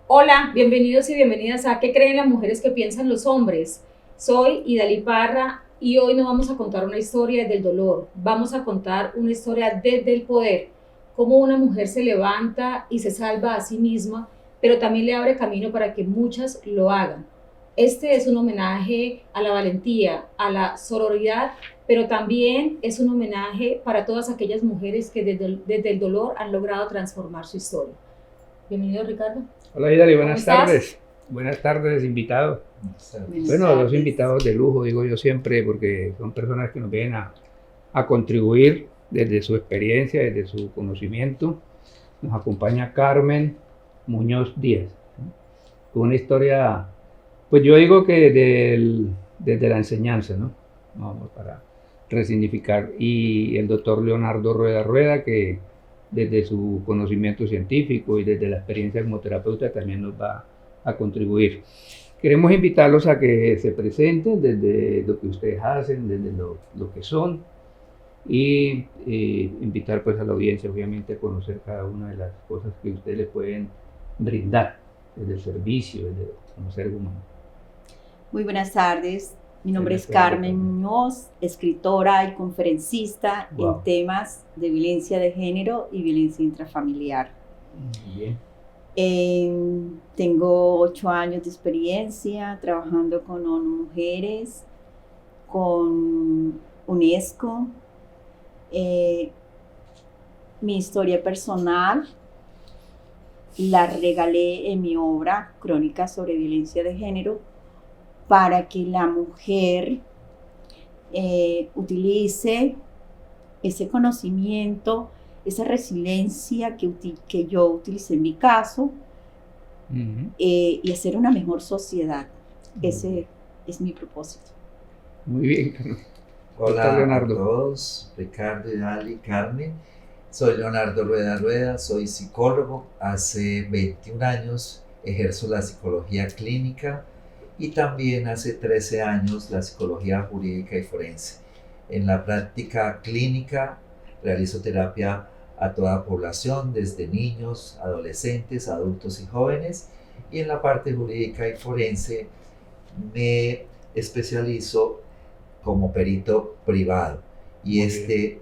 Hola, bienvenidos y bienvenidas a ¿Qué creen las mujeres que piensan los hombres? Soy Idalí Parra y hoy nos vamos a contar una historia desde el dolor. Vamos a contar una historia desde el poder, cómo una mujer se levanta y se salva a sí misma, pero también le abre camino para que muchas lo hagan. Este es un homenaje a la valentía, a la sororidad, pero también es un homenaje para todas aquellas mujeres que desde el dolor han logrado transformar su historia. Bienvenido, Ricardo. Hola, Idali, ¿Cómo buenas estás? tardes. Buenas tardes, invitados. Buenas Bueno, dos tardes. invitados de lujo, digo yo siempre, porque son personas que nos vienen a contribuir desde su experiencia, desde su conocimiento. Nos acompaña Carmen Muñoz Díaz, ¿no? Con una historia, pues yo digo que desde la enseñanza, ¿no? Vamos para resignificar. Y el doctor Leonardo Rueda Rueda, que desde su conocimiento científico y desde la experiencia como terapeuta también nos va a contribuir. Queremos invitarlos a que se presenten desde lo que ustedes hacen, desde lo que son, y invitar pues a la audiencia obviamente a conocer cada una de las cosas que ustedes les pueden brindar desde el servicio, desde como ser humano. Muy buenas tardes, mi nombre Buenas es tardes, Carmen Carmen. Muñoz, escritora y conferencista Wow. en temas de violencia de género y violencia intrafamiliar. Muy bien. Tengo 8 años de experiencia trabajando con ONU Mujeres, con UNESCO. Mi historia personal la regalé en mi obra Crónicas sobre violencia de género para que la mujer utilice ese conocimiento, esa resiliencia que yo utilicé en mi caso, y hacer una mejor sociedad. Ese es mi propósito. Muy bien, Carmen. Hola Doctor a Leonardo. todos, Ricardo, Idali, Carmen. Soy Leonardo Rueda Rueda, soy psicólogo. Hace 21 años ejerzo la psicología clínica y también hace 13 años la psicología jurídica y forense. En la práctica clínica realizo terapia a toda población, desde niños, adolescentes, adultos y jóvenes. Y en la parte jurídica y forense me especializo como perito privado. Y Muy este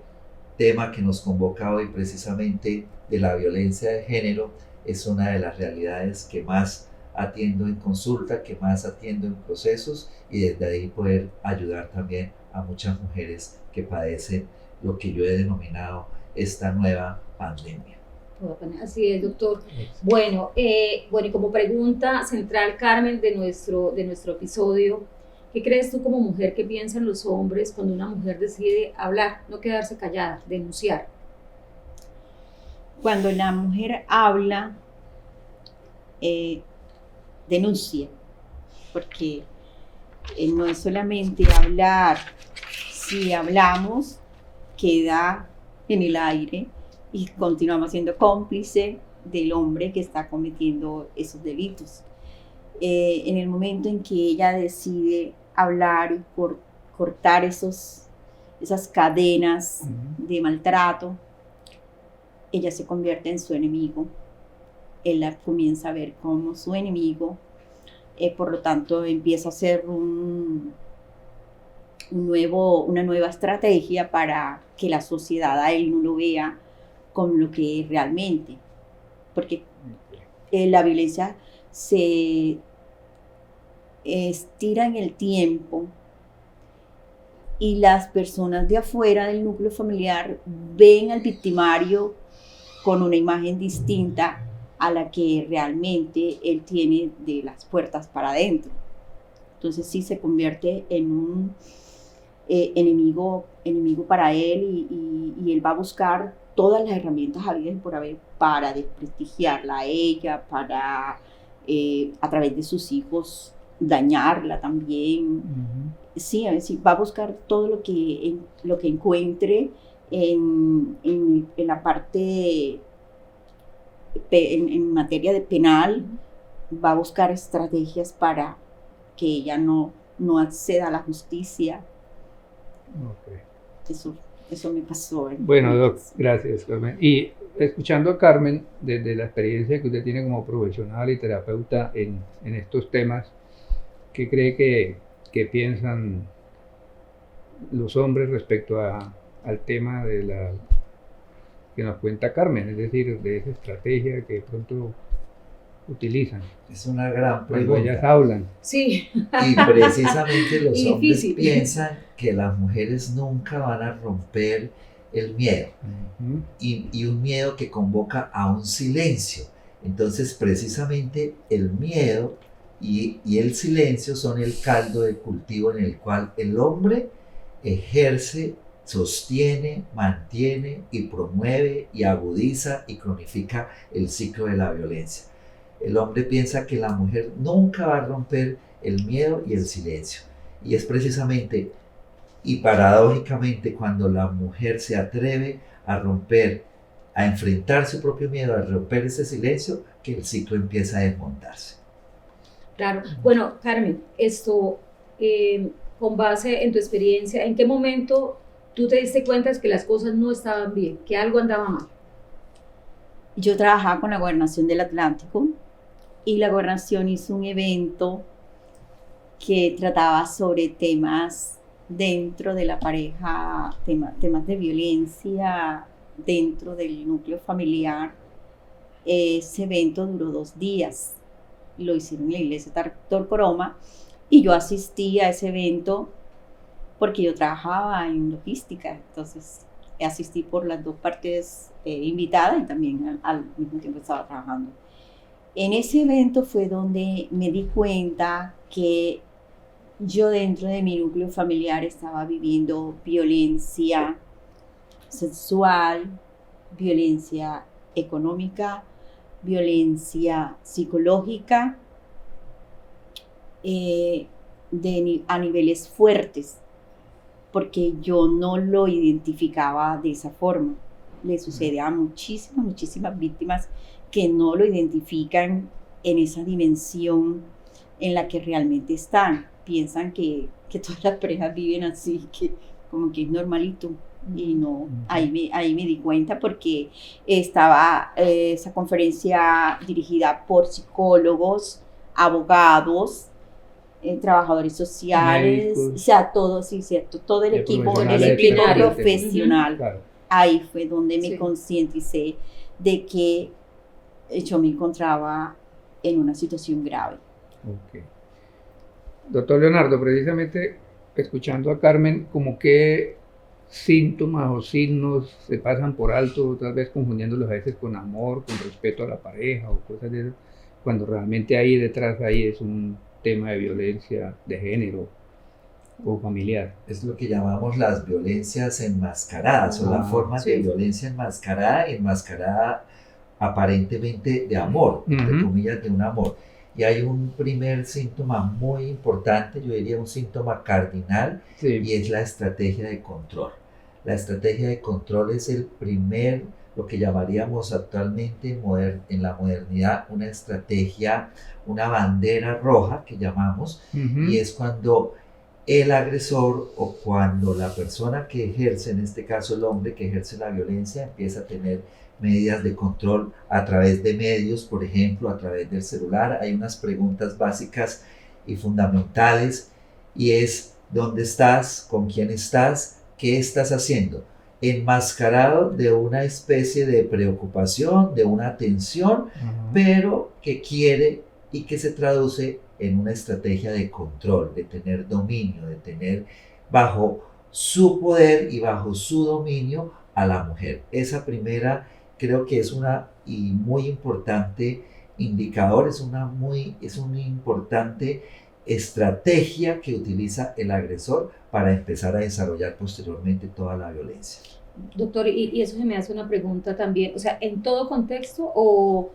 tema que nos convoca hoy precisamente de la violencia de género es una de las realidades que más atiendo en consulta, que más atiendo en procesos, y desde ahí poder ayudar también a muchas mujeres que padecen lo que yo he denominado esta nueva pandemia. Así es, doctor. Bueno, y como pregunta central, Carmen, de nuestro episodio, ¿qué crees tú como mujer que piensan los hombres cuando una mujer decide hablar, no quedarse callada, denunciar? Cuando la mujer habla, denuncia, porque no es solamente hablar. Si hablamos, queda en el aire y continuamos siendo cómplice del hombre que está cometiendo esos delitos. En el momento en que ella decide hablar y cortar esas cadenas de maltrato, ella se convierte en su enemigo. Él la comienza a ver como su enemigo, por lo tanto empieza a hacer una nueva estrategia para que la sociedad a él no lo vea como lo que es realmente, porque la violencia se estira en el tiempo y las personas de afuera del núcleo familiar ven al victimario con una imagen distinta a la que realmente él tiene de las puertas para adentro. Entonces sí se convierte en un enemigo para él, y él va a buscar todas las herramientas habidas por haber para desprestigiarla a ella, para a través de sus hijos dañarla también. Sí, va a buscar todo lo que encuentre en la parte en materia de penal. Va a buscar estrategias para que ella no acceda a la justicia. Okay. Eso me pasó. Bueno, Doc, gracias, Carmen. Y escuchando a Carmen, desde la experiencia que usted tiene como profesional y terapeuta en estos temas, ¿qué cree que piensan los hombres respecto al tema de la que nos cuenta Carmen, es decir, de esa estrategia que de pronto utilizan? Es una gran Cuando ellas pregunta. hablan. Sí, Y precisamente los Y hombres difícil. piensan que las mujeres nunca van a romper el miedo. Ujú. Y un miedo que convoca a un silencio. Entonces, precisamente el miedo y el silencio son el caldo de cultivo en el cual el hombre ejerce, sostiene, mantiene y promueve y agudiza y cronifica el ciclo de la violencia. El hombre piensa que la mujer nunca va a romper el miedo y el silencio. Y es precisamente y paradójicamente cuando la mujer se atreve a romper, a enfrentar su propio miedo, a romper ese silencio, que el ciclo empieza a desmontarse. claro. Bueno, Carmen, esto, con base en tu experiencia, ¿en qué momento tú te diste cuenta de que las cosas no estaban bien, que algo andaba mal? Yo trabajaba con la Gobernación del Atlántico y la Gobernación hizo un evento que trataba sobre temas dentro de la pareja, temas de violencia dentro del núcleo familiar. Ese evento duró 2 días, lo hicieron en la iglesia Torcoroma y yo asistí a ese evento porque yo trabajaba en logística, entonces asistí por las dos partes invitadas y también al mismo tiempo estaba trabajando. En ese evento fue donde me di cuenta que yo dentro de mi núcleo familiar estaba viviendo violencia sexual, violencia económica, violencia psicológica a niveles fuertes, porque yo no lo identificaba de esa forma. Le sucede a muchísimas víctimas que no lo identifican en esa dimensión en la que realmente están. Piensan que todas las parejas viven así, que como que es normalito. Y no, ahí me di cuenta porque estaba esa conferencia dirigida por psicólogos, abogados, trabajadores sociales, Médicos. o sea, todo, sí, cierto, todo el De equipo profesionales profesional. Claro. Ahí fue donde me Sí. concienticé de que yo me encontraba en una situación grave. Ok. Doctor Leonardo, precisamente escuchando a Carmen, como qué síntomas o signos se pasan por alto, tal vez confundiéndolos a veces con amor, con respeto a la pareja o cosas de esas, cuando realmente ahí detrás ahí es un tema de violencia de género o familiar. Es lo que llamamos las violencias enmascaradas o las formas Sí. de violencia enmascarada aparentemente de amor, entre Ujú. comillas, de un amor. Y hay un primer síntoma muy importante, yo diría un síntoma cardinal, y Sí. es la estrategia de control. La estrategia de control es el primer, lo que llamaríamos actualmente en la modernidad, una estrategia, una bandera roja que llamamos, Ujú. y es cuando el agresor o cuando la persona que ejerce, en este caso el hombre que ejerce la violencia, empieza a tener medidas de control a través de medios, por ejemplo, a través del celular. Hay unas preguntas básicas y fundamentales y es ¿dónde estás? ¿Con quién estás? ¿Qué estás haciendo? Enmascarado de una especie de preocupación, de una tensión, Ajá. pero que quiere y que se traduce en una estrategia de control, de tener dominio, de tener bajo su poder y bajo su dominio a la mujer. Esa primera creo que es una y muy importante indicador, es una importante estrategia que utiliza el agresor para empezar a desarrollar posteriormente toda la violencia. Doctor, y eso se me hace una pregunta también, o sea, ¿en todo contexto o,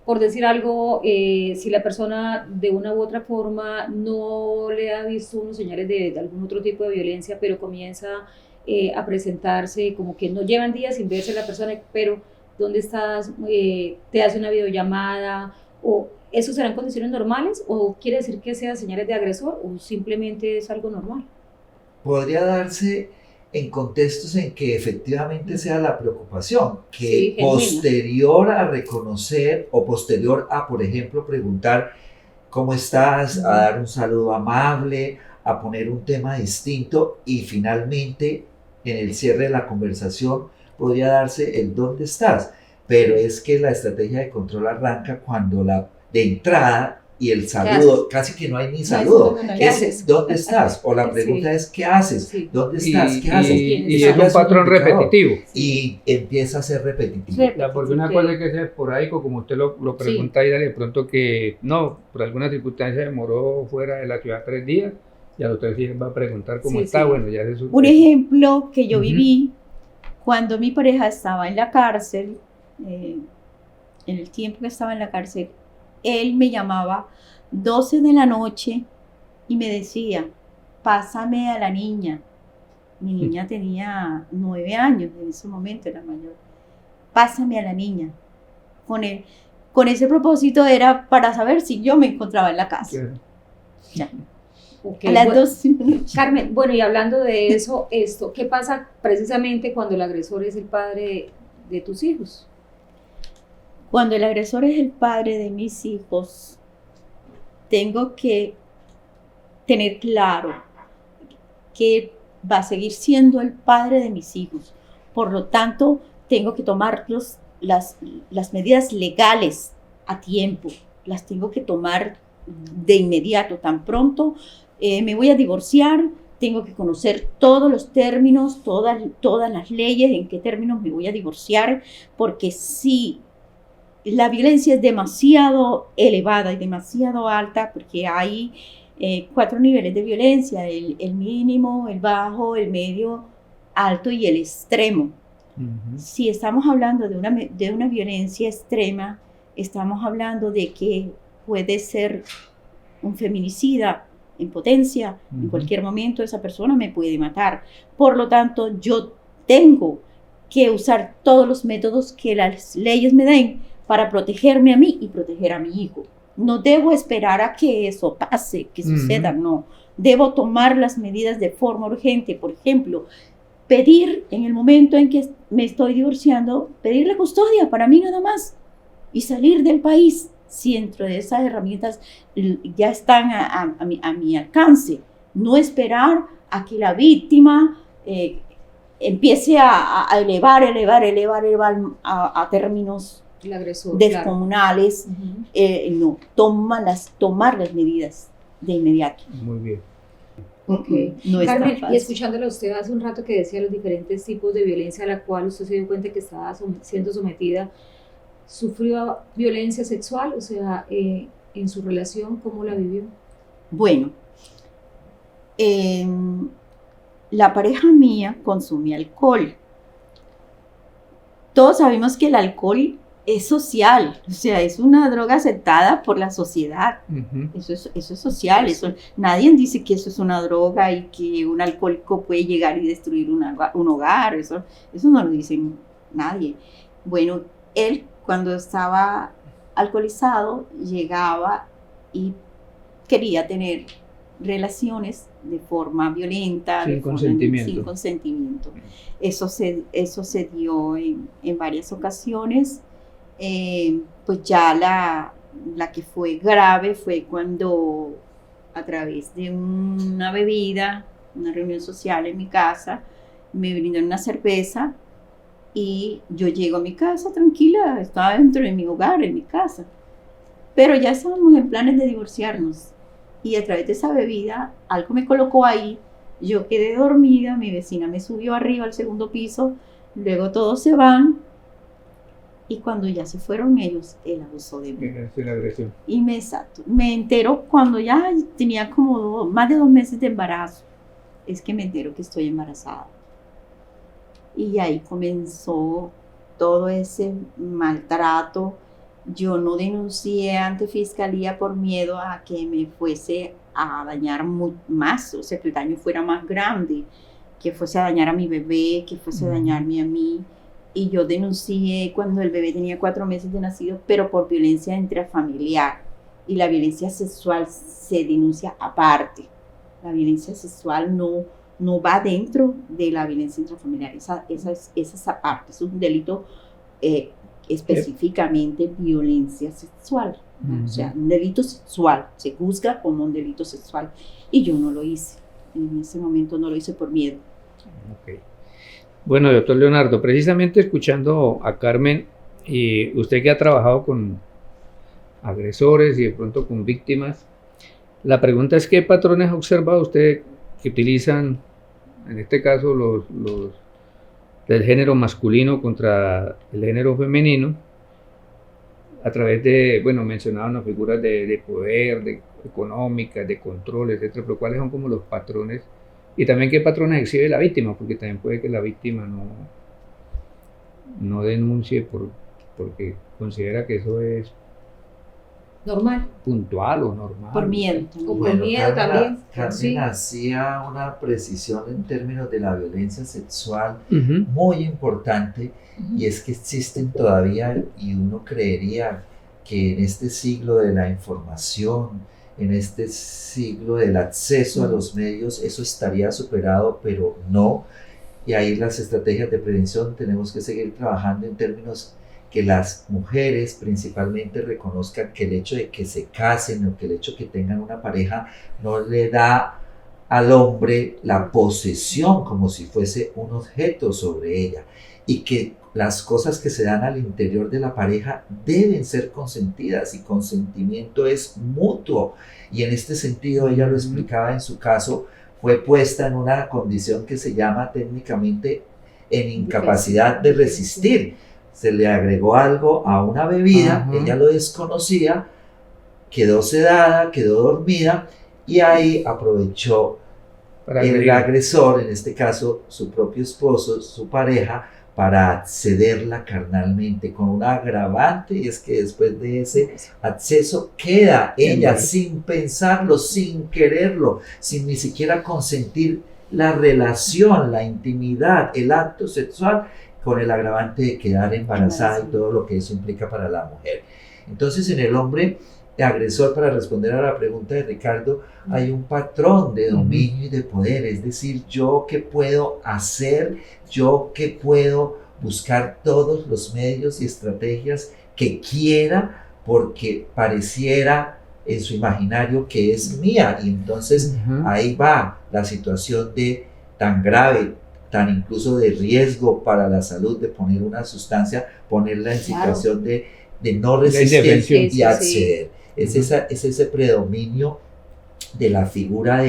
por decir algo, si la persona de una u otra forma no le ha visto unos señales de algún otro tipo de violencia, pero comienza a presentarse como que no llevan días sin verse la persona, pero ¿dónde estás? Te hace una videollamada, o ¿eso serán condiciones normales o quiere decir que sea señales de agresor o simplemente es algo normal? Podría darse en contextos en que efectivamente sea la preocupación, que Sí, genuina. posterior a reconocer o posterior a, por ejemplo, preguntar cómo estás, a dar un saludo amable, a poner un tema distinto y finalmente en el cierre de la conversación podría darse el dónde estás. Pero es que la estrategia de control arranca cuando de entrada y el saludo, casi que no hay ni saludo, ¿qué es haces? ¿dónde estás? O la pregunta es ¿qué haces? Sí. ¿Dónde estás? ¿Qué haces? Y Eso es ya un patrón indicador. repetitivo. Y empieza a ser repetitivo. Sí. Porque una Ok. cosa es que sea esporádico, como usted lo pregunta, y de pronto que no, por alguna circunstancia demoró fuera de la ciudad 3 días, y a los 3 días va a preguntar cómo Sí, está, sí. bueno, ya es Un ejemplo que yo Ujú. viví cuando mi pareja estaba en la cárcel, en el tiempo que estaba en la cárcel, él me llamaba 12 de la noche y me decía, pásame a la niña. Mi niña tenía 9 años en ese momento, era mayor. Pásame a la niña. Con ese propósito era para saber si yo me encontraba en la casa. Ya. Ok, A las bueno, 12 de la noche. Carmen, bueno, y hablando de eso, ¿qué pasa precisamente cuando el agresor es el padre de tus hijos? Cuando el agresor es el padre de mis hijos, tengo que tener claro que va a seguir siendo el padre de mis hijos. Por lo tanto, tengo que tomar las medidas legales a tiempo. Las tengo que tomar de inmediato, tan pronto me voy a divorciar. Tengo que conocer todos los términos, todas las leyes, en qué términos me voy a divorciar, porque si la violencia es demasiado elevada y demasiado alta, porque hay 4 niveles de violencia, el mínimo, el bajo, el medio, alto y el extremo. Si estamos hablando de una violencia extrema, estamos hablando de que puede ser un feminicida en potencia, en cualquier momento esa persona me puede matar. Por lo tanto, yo tengo que usar todos los métodos que las leyes me den para protegerme a mí y proteger a mi hijo. No debo esperar a que eso pase, que suceda, no. Debo tomar las medidas de forma urgente. Por ejemplo, pedir en el momento en que me estoy divorciando, pedir la custodia para mí nada más y salir del país. Si dentro de esas herramientas ya están a mi alcance. No esperar a que la víctima empiece a elevar a términos El agresor, descomunales. Claro. No, tomar las medidas de inmediato. Muy bien. Okay. No es Carmen, tan fácil. y escuchándolo a usted hace un rato que decía los diferentes tipos de violencia a la cual usted se dio cuenta que estaba siendo sometida, ¿sufrió violencia sexual? O sea, en su relación, ¿cómo la vivió? Bueno, la pareja mía consume alcohol. Todos sabemos que el alcohol es social, o sea, es una droga aceptada por la sociedad. Eso es social, nadie dice que eso es una droga y que un alcohólico puede llegar y destruir un hogar, eso no lo dice nadie. Bueno, él cuando estaba alcoholizado llegaba y quería tener relaciones de forma violenta, sin consentimiento. Sin consentimiento. Eso se dio en varias ocasiones. Pues ya la que fue grave fue cuando a través de una bebida, una reunión social en mi casa, me brindaron una cerveza y yo llego a mi casa tranquila, estaba dentro de mi hogar, en mi casa, pero ya estábamos en planes de divorciarnos y a través de esa bebida algo me colocó ahí, yo quedé dormida, mi vecina me subió arriba al segundo piso, luego todos se van. Y cuando ya se fueron ellos, él abusó de mí. Es la agresión. Y me entero cuando ya tenía como más de 2 meses de embarazo. Es que me entero que estoy embarazada. Y ahí comenzó todo ese maltrato. Yo no denuncié ante fiscalía por miedo a que me fuese a dañar más, o sea, que el daño fuera más grande, que fuese a dañar a mi bebé, que fuese a dañarme a mí. Y yo denuncié cuando el bebé tenía 4 meses de nacido, pero por violencia intrafamiliar. Y la violencia sexual se denuncia aparte. La violencia sexual no no va dentro de la violencia intrafamiliar, esa parte, es un delito específicamente violencia sexual, ¿no? O sea, un delito sexual, se juzga como un delito sexual, y yo no lo hice, en ese momento no lo hice por miedo. Okay. Bueno, doctor Leonardo, precisamente escuchando a Carmen, y usted que ha trabajado con agresores y de pronto con víctimas, la pregunta es: ¿qué patrones ha observado usted que utilizan, en este caso, los del género masculino contra el género femenino, a través de, bueno, mencionaban las figuras de poder, de económicas, de control, etcétera, pero cuáles son como los patrones, y también qué patrones exhibe la víctima, porque también puede que la víctima no denuncie porque considera que eso es normal, puntual o normal. Por miedo. O por miedo también. Carmen Sí. hacía una precisión en términos de la violencia sexual Ujú. muy importante, y es que existen todavía, y uno creería que en este siglo de la información, en este siglo del acceso a los medios, eso estaría superado, pero no. Y ahí las estrategias de prevención tenemos que seguir trabajando en términos que las mujeres principalmente reconozcan que el hecho de que se casen o que el hecho de que tengan una pareja no le da al hombre la posesión como si fuese un objeto sobre ella, y que las cosas que se dan al interior de la pareja deben ser consentidas, y consentimiento es mutuo. Y en este sentido, ella lo explicaba en su caso, fue puesta en una condición que se llama técnicamente en incapacidad de resistir. Se le agregó algo a una bebida, Ajá. ella lo desconocía, quedó sedada, quedó dormida, y ahí aprovechó Para el agredir. agresor, en este caso su propio esposo, su pareja, para accederla carnalmente, con un agravante, y es que después de ese acceso queda ella sin pensarlo, sin quererlo, sin ni siquiera consentir la relación, la intimidad, el acto sexual, con el agravante de quedar embarazada y todo lo que eso implica para la mujer. Entonces, en el hombre agresor, para responder a la pregunta de Ricardo, hay un patrón de dominio y de poder, es decir, yo qué puedo hacer, yo qué puedo buscar todos los medios y estrategias que quiera, porque pareciera en su imaginario que es mía, y entonces ahí va la situación de tan grave, tan incluso de riesgo para la salud, de poner una sustancia, ponerla en situación de no resistir y acceder. Es ese predominio de la figura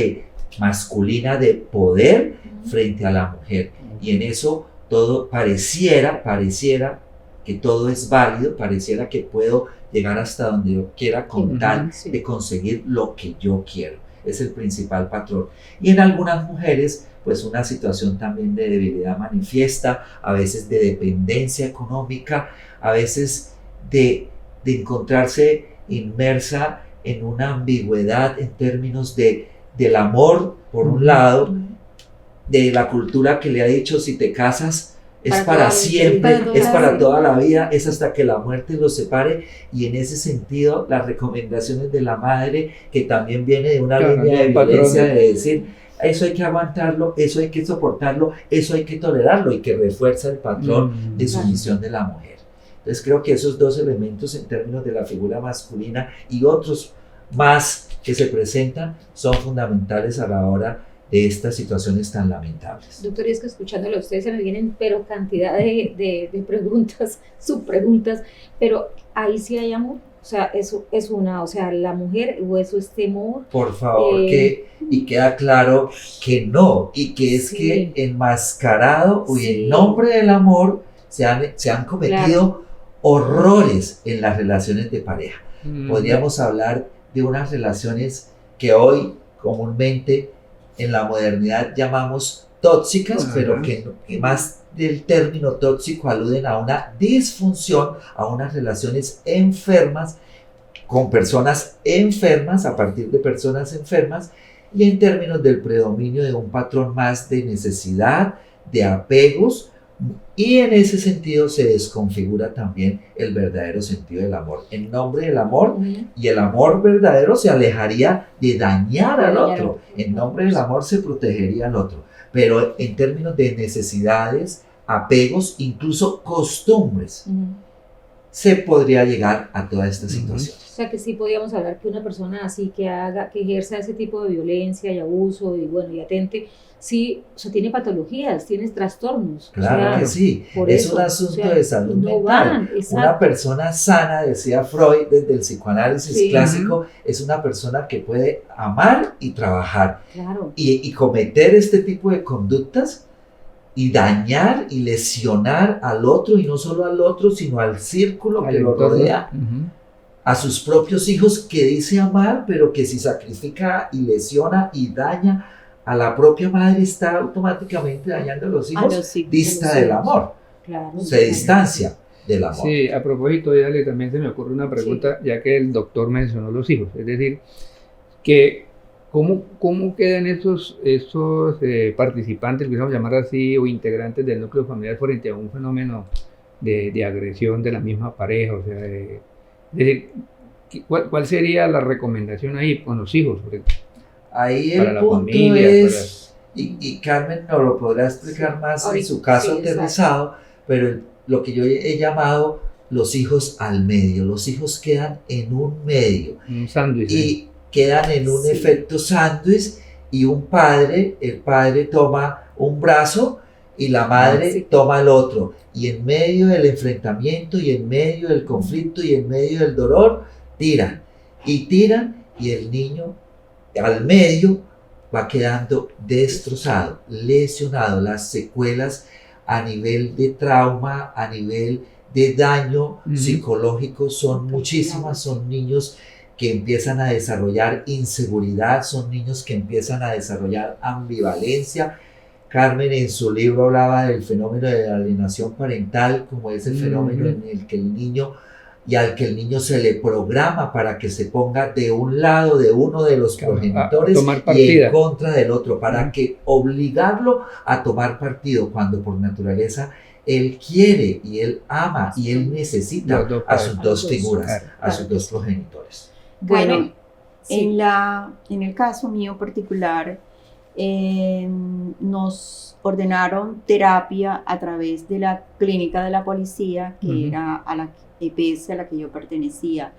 masculina de poder frente a la mujer, y en eso todo pareciera que todo es válido, pareciera que puedo llegar hasta donde yo quiera con tal de conseguir lo que yo quiero. Es el principal patrón. Y en algunas mujeres, pues una situación también de debilidad manifiesta, a veces de dependencia económica, a veces de encontrarse inmersa en una ambigüedad en términos del amor, por un lado, de la cultura que le ha dicho: si te casas es para siempre, es para toda la vida, es hasta que la muerte los separe. Y en ese sentido, las recomendaciones de la madre, que también viene de una línea de violencia, de decir: eso hay que aguantarlo, eso hay que soportarlo, eso hay que tolerarlo, y que refuerza el patrón de sumisión de la mujer. Entonces creo que esos dos elementos en términos de la figura masculina y otros más que se presentan son fundamentales a la hora de estas situaciones tan lamentables. Doctor, y es que escuchándolo a ustedes se me vienen pero cantidad de preguntas, subpreguntas, pero ahí sí hay amor. O sea, eso es o sea, la mujer, o eso es temor. Por favor, y queda claro que no, y que es que enmascarado y en nombre del amor se han cometido horrores en las relaciones de pareja. Podríamos hablar de unas relaciones que hoy comúnmente en la modernidad llamamos tóxicas, pero que más del término tóxico aluden a una disfunción, a unas relaciones enfermas, con personas enfermas, a partir de personas enfermas, y en términos del predominio de un patrón más de necesidad, de apegos, y en ese sentido se desconfigura también el verdadero sentido del amor. En nombre del amor, y el amor verdadero se alejaría de dañar al otro. En nombre del amor se protegería al otro. pero en términos de necesidades, apegos, incluso costumbres, se podría llegar a toda esta situación. O sea que sí podríamos hablar que una persona así que ejerza ese tipo de violencia y abuso y bueno, y atente, sí, o sea, tiene patologías, tiene trastornos. Claro, o sea, que sí, por es eso, un asunto o sea, de salud no mental. van, Una exacto. persona sana, decía Freud desde el psicoanálisis Sí. clásico, es una persona que puede amar y trabajar Claro, y cometer este tipo de conductas y dañar y lesionar al otro, y no solo al otro, sino al círculo que Al lo entorno. rodea, a sus propios hijos que dice amar, pero que si sacrifica y lesiona y daña a la propia madre, está automáticamente dañando a los A hijos, los hijos. dista del amor, claro. se distancia del amor. Sí, a propósito, Dale, también se me ocurre una pregunta, ya que el doctor mencionó los hijos, es decir, que ¿cómo quedan esos participantes, que vamos a llamar así, o integrantes del núcleo familiar frente a un fenómeno de agresión de la misma pareja? O sea, es decir, ¿cuál sería la recomendación ahí con los hijos? Porque Ahí para el la punto familia, es, y Carmen nos lo podrá explicar más en Ahorita, su caso sí, aterrizado, pero lo que yo he llamado los hijos al medio, los hijos quedan en un medio un sándwich. y quedan en un Sí. efecto sándwich, y el padre toma un brazo y la madre Sí. toma el otro, y en medio del enfrentamiento y en medio del conflicto y en medio del dolor tiran y el niño al medio va quedando destrozado, lesionado. Las secuelas a nivel de trauma, a nivel de daño psicológico son muchísimas. Son niños que empiezan a desarrollar inseguridad, son niños que empiezan a desarrollar ambivalencia. Carmen en su libro hablaba del fenómeno de la alienación parental como ese fenómeno en el que el niño al que el niño se le programa para que se ponga de un lado de uno de los progenitores y en contra del otro, para que obligarlo a tomar partido, cuando por naturaleza él quiere y él ama y él necesita a sus dos figuras, a sus dos progenitores. Bueno, Sí. en el caso mío particular, nos ordenaron terapia a través de la clínica de la policía, que era a la EPS a la que yo pertenecía.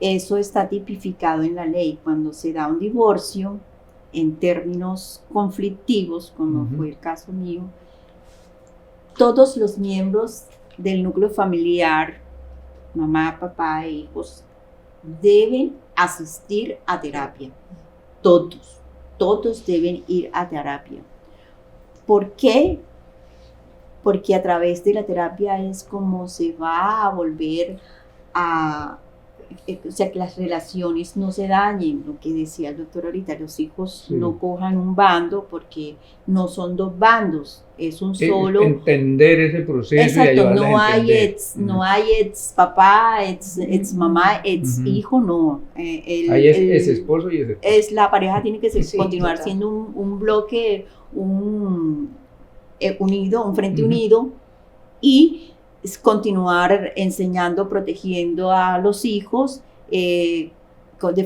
Eso está tipificado en la ley. Cuando se da un divorcio en términos conflictivos, como fue el caso mío, todos los miembros del núcleo familiar, mamá, papá e hijos, deben asistir a terapia. Todos deben ir a terapia. ¿Por qué? Porque a través de la terapia es como se va a volver a, o sea, que las relaciones no se dañen, lo que decía el doctor ahorita, los hijos no cojan un bando, porque no son dos bandos, es un solo... Entender ese proceso. Exacto, y no hay ex papá, ex mamá, ex hijo, no. Ahí es esposo y es esposo. La pareja tiene que continuar total. siendo un bloque, unido, un frente unido, y continuar enseñando, protegiendo a los hijos de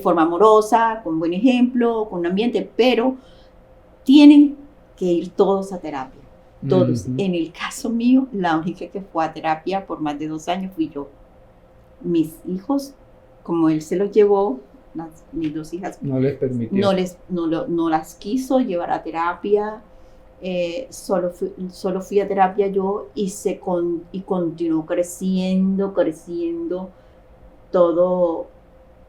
forma amorosa, con buen ejemplo, con un ambiente, pero tienen que ir todos a terapia. Todos. En el caso mío, la única que fue a terapia por más de 2 años fui yo. Mis hijos, como él se los llevó, mis 2 hijas, no les permitió. No las quiso llevar a terapia. Solo fui a terapia yo, y continuó creciendo todo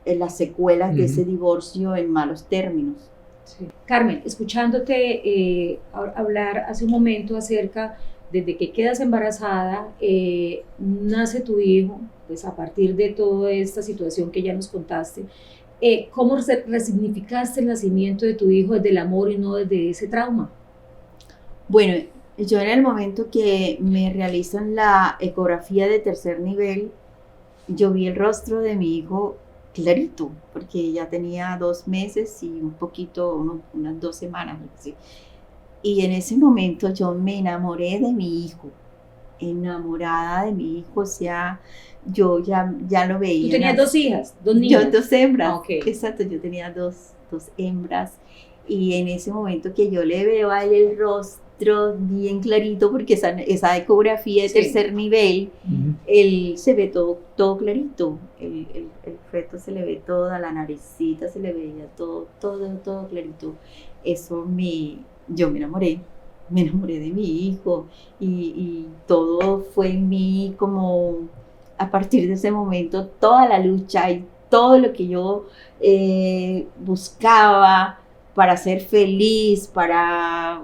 en las secuelas de ese divorcio en malos términos. Sí. Carmen, escuchándote hablar hace un momento acerca desde que quedas embarazada, nace tu hijo, pues a partir de toda esta situación que ya nos contaste, ¿cómo resignificaste el nacimiento de tu hijo desde el amor y no desde ese trauma? Bueno, yo en el momento que me realizan la ecografía de 3er nivel, yo vi el rostro de mi hijo clarito, porque ya tenía 2 meses y un poquito, unas 2 semanas. ¿Sí? Y en ese momento yo me enamoré de mi hijo, enamorada de mi hijo, o sea, yo ya lo veía. ¿Tú tenías 2 hijas, 2 niñas? Yo 2 hembras, Okay. Exacto, yo tenía dos hembras. Y en ese momento que yo le veo a él el rostro bien clarito, porque esa ecografía de Sí. tercer nivel, él se ve todo clarito. El feto se le ve toda, la naricita se le veía todo clarito. Yo me enamoré de mi hijo y todo fue en mí como a partir de ese momento, toda la lucha y todo lo que yo buscaba para ser feliz, para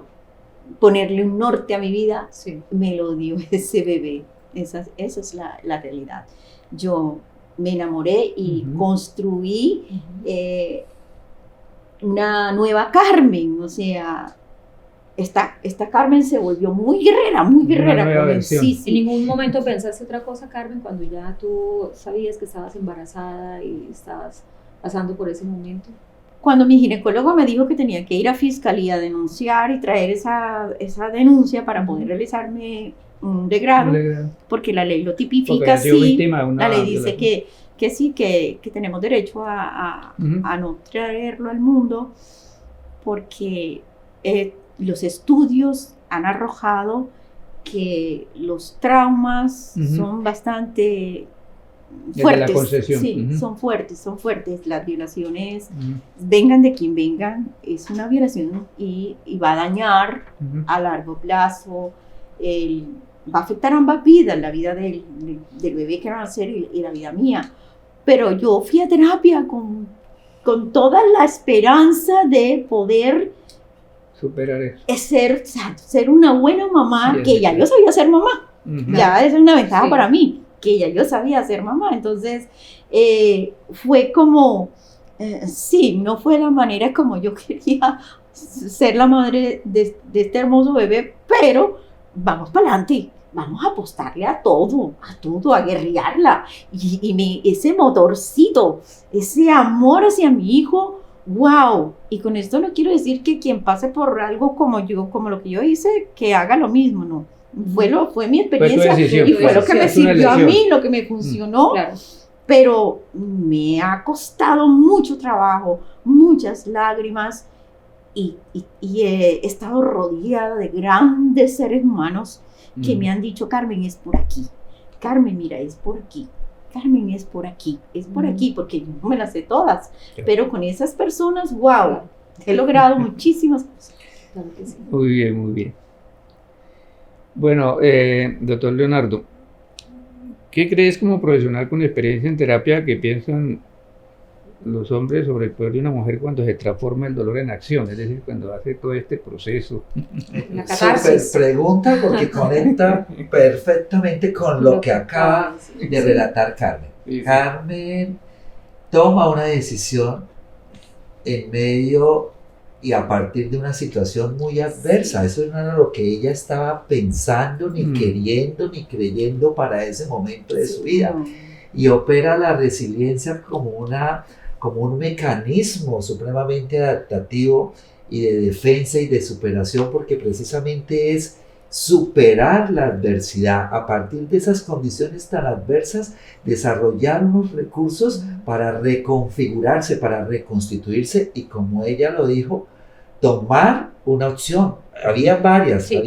ponerle un norte a mi vida, Sí. me lo dio ese bebé. Esa es la realidad. Yo me enamoré y Ujú. construí una nueva Carmen, o sea, esta Carmen se volvió muy guerrera nueva con él. versión. Sí, sí. ¿En ningún momento pensaste otra cosa, Carmen, cuando ya tú sabías que estabas embarazada y estabas pasando por ese momento? Cuando mi ginecólogo me dijo que tenía que ir a fiscalía a denunciar y traer esa denuncia para poder realizarme un degrado, porque la ley lo tipifica Porque ha sido así, víctima de una la ley dice violación. que sí, que tenemos derecho a Ujú. no traerlo al mundo, porque los estudios han arrojado que los traumas Ujú. son bastante Desde fuertes. la concepción. Sí, Ujú. son fuertes. Las violaciones, Ujú. vengan de quien vengan, es una violación y va a dañar Ujú. a largo plazo, va a afectar ambas vidas, la vida del bebé que va a nacer y la vida mía. Pero yo fui a terapia con toda la esperanza de poder Superar eso. ser una buena mamá, Sí, que ya yo sabía ser mamá. Ujú. Ya esa es una ventaja Sí. para mí, que ya yo sabía ser mamá. Entonces, fue como, sí, no fue la manera como yo quería ser la madre de este hermoso bebé, pero vamos para adelante, vamos a apostarle a todo, a guerrearla. Y ese motorcito, ese amor hacia mi hijo, wow. Y con esto no quiero decir que quien pase por algo como lo que yo hice, que haga lo mismo, no. Fue mi experiencia decisión, y fue lo que me es una sirvió a elección. mí, lo que me funcionó, Claro. pero me ha costado mucho trabajo, muchas lágrimas y he estado rodeada de grandes seres humanos que Ujú. me han dicho, Carmen, es por aquí, Carmen, mira, es por aquí, Carmen, es por aquí, porque yo no me las sé todas, pero con esas personas, wow, he logrado muchísimas cosas. Claro que sí. Muy bien, muy bien. Bueno, doctor Leonardo, ¿qué crees como profesional con experiencia en terapia que piensan los hombres sobre el poder de una mujer cuando se transforma el dolor en acción? Es decir, cuando hace todo este proceso. La Súper catarsis. pregunta porque conecta perfectamente con lo que acaba de relatar Carmen. Sí, sí. Carmen toma una decisión en medio y a partir de una situación muy adversa. Eso no era lo que ella estaba pensando, ni queriendo, ni creyendo para ese momento de su vida. Y opera la resiliencia como un mecanismo supremamente adaptativo y de defensa y de superación, porque precisamente es superar la adversidad, a partir de esas condiciones tan adversas, desarrollar unos recursos para reconfigurarse, para reconstituirse y, como ella lo dijo, tomar una opción. Había varias, Sí,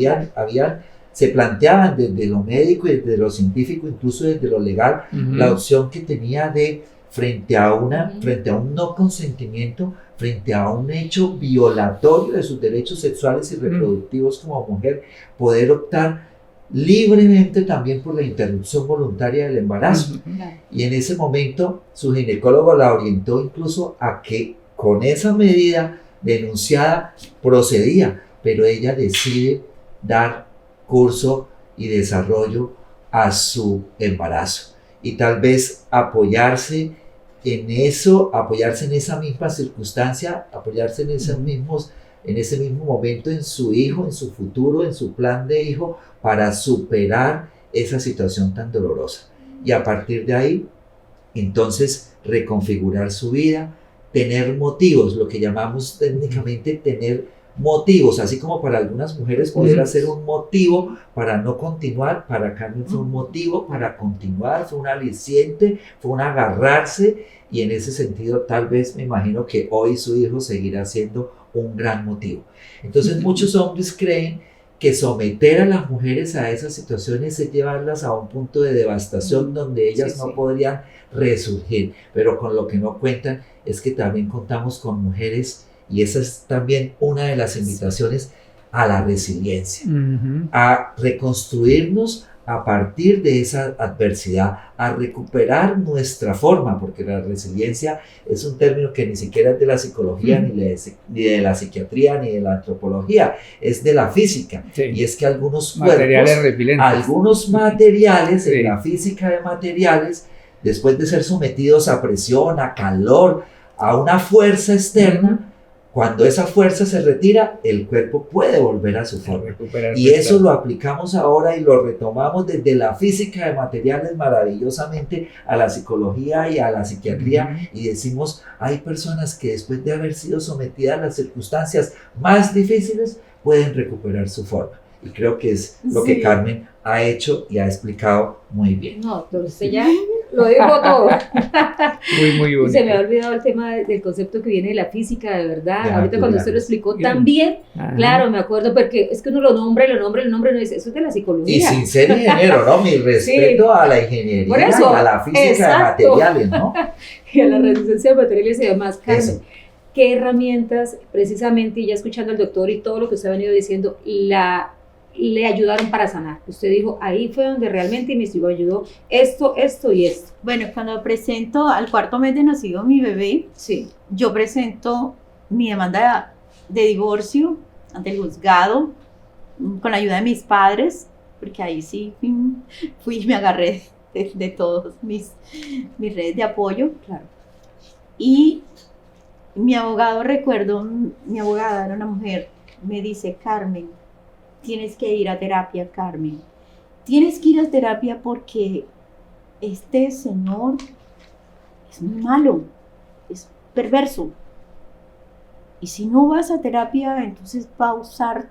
se planteaban desde lo médico y desde lo científico, incluso desde lo legal, Ujú. la opción que tenía de, frente a un no consentimiento, frente a un hecho violatorio de sus derechos sexuales y reproductivos como mujer, poder optar libremente también por la interrupción voluntaria del embarazo. Ujú. Claro. Y en ese momento su ginecólogo la orientó incluso a que con esa medida denunciada procedía, pero ella decide dar curso y desarrollo a su embarazo y tal vez apoyarse en eso, apoyarse en esa misma circunstancia, apoyarse en ese mismo momento en su hijo, en su futuro, en su plan de hijo, para superar esa situación tan dolorosa. Y a partir de ahí, entonces, reconfigurar su vida, tener motivos, lo que llamamos técnicamente tener motivos, así como para algunas mujeres pudiera ser un motivo para no continuar, para Carmen fue un motivo para continuar, fue un aliciente, fue un agarrarse, y en ese sentido tal vez me imagino que hoy su hijo seguirá siendo un gran motivo. Entonces muchos hombres creen que someter a las mujeres a esas situaciones es llevarlas a un punto de devastación donde ellas no podrían resurgir, pero con lo que no cuentan es que también contamos con mujeres, y esa es también una de las invitaciones a la resiliencia, a reconstruirnos a partir de esa adversidad, a recuperar nuestra forma, porque la resiliencia es un término que ni siquiera es de la psicología, ni de la psiquiatría, ni de la antropología, es de la física, y es que algunos cuerpos, algunos materiales en la física de materiales, después de ser sometidos a presión, a calor, a una fuerza externa, cuando esa fuerza se retira, el cuerpo puede volver a su forma. Y eso lo aplicamos ahora y lo retomamos desde la física de materiales maravillosamente a la psicología y a la psiquiatría, y decimos, hay personas que después de haber sido sometidas a las circunstancias más difíciles, pueden recuperar su forma. Y creo que es lo que Carmen ha hecho y ha explicado muy bien. No, pero usted ya lo dijo todo. Muy bonito. Se me ha olvidado el tema del concepto que viene de la física, de verdad. Ahorita cuando usted lo explicó también, claro, me acuerdo, porque es que uno lo nombra, no dice, eso es de la psicología. Y sin ser ingeniero, ¿no? Mi respeto a la ingeniería y a la física de materiales, ¿no? Y a la resistencia de materiales y demás. Carmen, ¿qué herramientas, precisamente, y ya escuchando al doctor y todo lo que usted ha venido diciendo, le ayudaron para sanar? Usted dijo, ahí fue donde realmente me ayudó esto y esto. Bueno, cuando presento al 4º mes de nacido mi bebé, yo presento mi demanda de divorcio ante el juzgado con la ayuda de mis padres, porque ahí sí fui y me agarré de todos mis redes de apoyo. Claro. Y mi abogado, mi abogada era una mujer, me dice, Carmen, tienes que ir a terapia, Carmen. Tienes que ir a terapia porque este señor es muy malo, es perverso. Y si no vas a terapia, entonces va a usar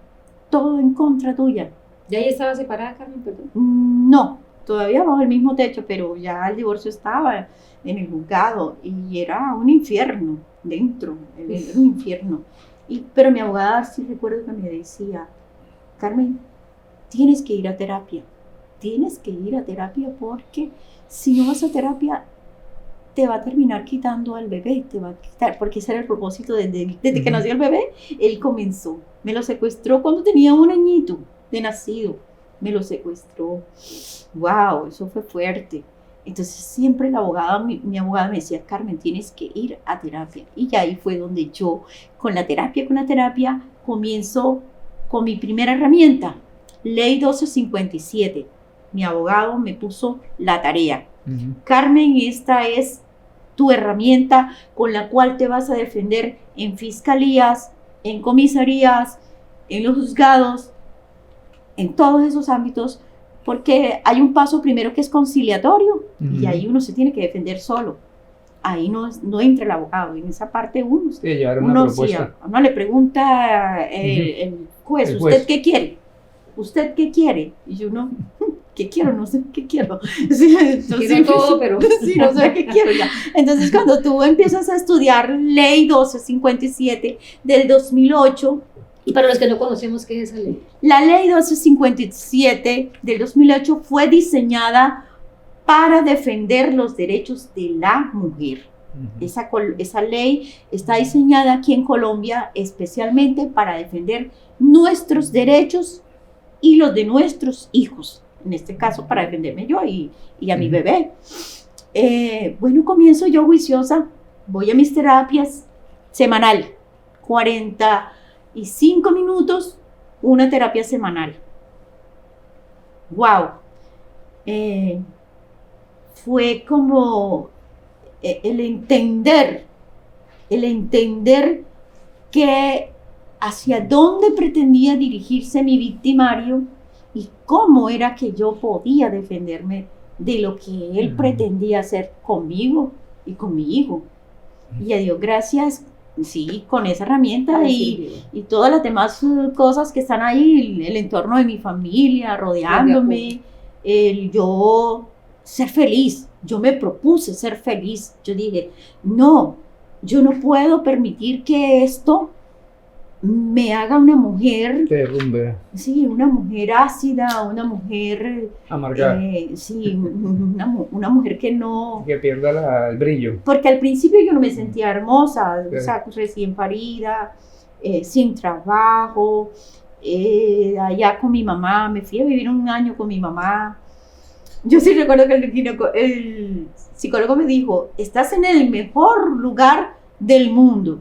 todo en contra tuya. ¿Ya ella estaba separada, Carmen, perdón? No, todavía bajo el mismo techo, pero ya el divorcio estaba en el juzgado y era un infierno dentro, era un infierno. Pero mi abogada sí recuerdo que me decía, Carmen, tienes que ir a terapia porque si no vas a terapia te va a terminar quitando al bebé, te va a quitar, porque ese era el propósito desde que nació el bebé. Él comenzó, me lo secuestró cuando tenía 1 añito de nacido, me lo secuestró. Wow, eso fue fuerte. Entonces siempre mi abogada me decía, Carmen, tienes que ir a terapia. Y ahí fue donde yo, con la terapia, comienzo con mi primera herramienta, Ley 1257. Mi abogado me puso la tarea. Carmen, esta es tu herramienta con la cual te vas a defender en fiscalías, en comisarías, en los juzgados, en todos esos ámbitos, porque hay un paso primero que es conciliatorio, y ahí uno se tiene que defender solo. Ahí no entra el abogado, en esa parte uno le pregunta el juez, ¿usted qué quiere? ¿Usted qué quiere? Y yo no, ¿qué quiero? No sé qué quiero. Sí, entonces, quiero todo, pero sí, no sé qué quiero ya. Entonces cuando tú empiezas a estudiar Ley 1257 del 2008, y para los que no conocemos, ¿qué es esa ley? La Ley 1257 del 2008 fue diseñada para defender los derechos de la mujer. Esa ley está diseñada aquí en Colombia especialmente para defender nuestros derechos y los de nuestros hijos. En este caso, para defenderme yo y a mi bebé. Bueno, comienzo yo juiciosa, voy a mis terapias semanal, 45 minutos, una terapia semanal. ¡Wow! Fue como el entender que hacia dónde pretendía dirigirse mi victimario y cómo era que yo podía defenderme de lo que él pretendía hacer conmigo y con mi hijo. Y a Dios gracias, sí, con esa herramienta Me y, sirvió. y todas las demás cosas que están ahí, el entorno de mi familia, rodeándome, el yo ser feliz. Yo me propuse ser feliz. Yo dije, no, yo no puedo permitir que esto me haga una mujer, Te derrumbe, sí, una mujer ácida, una mujer, amargar, sí, una mujer que no... que pierda el brillo. Porque al principio yo no me sentía hermosa, Sí. o sea, recién parida, sin trabajo, allá con mi mamá, me fui a vivir un año con mi mamá. Yo sí recuerdo que el psicólogo me dijo, estás en el mejor lugar del mundo,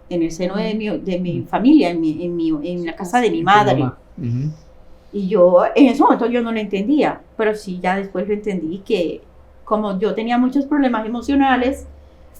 en el seno de mi familia, en la casa de mi madre. Tu mamá. Ujú. Y yo, en ese momento yo no lo entendía, pero sí, ya después lo entendí que como yo tenía muchos problemas emocionales,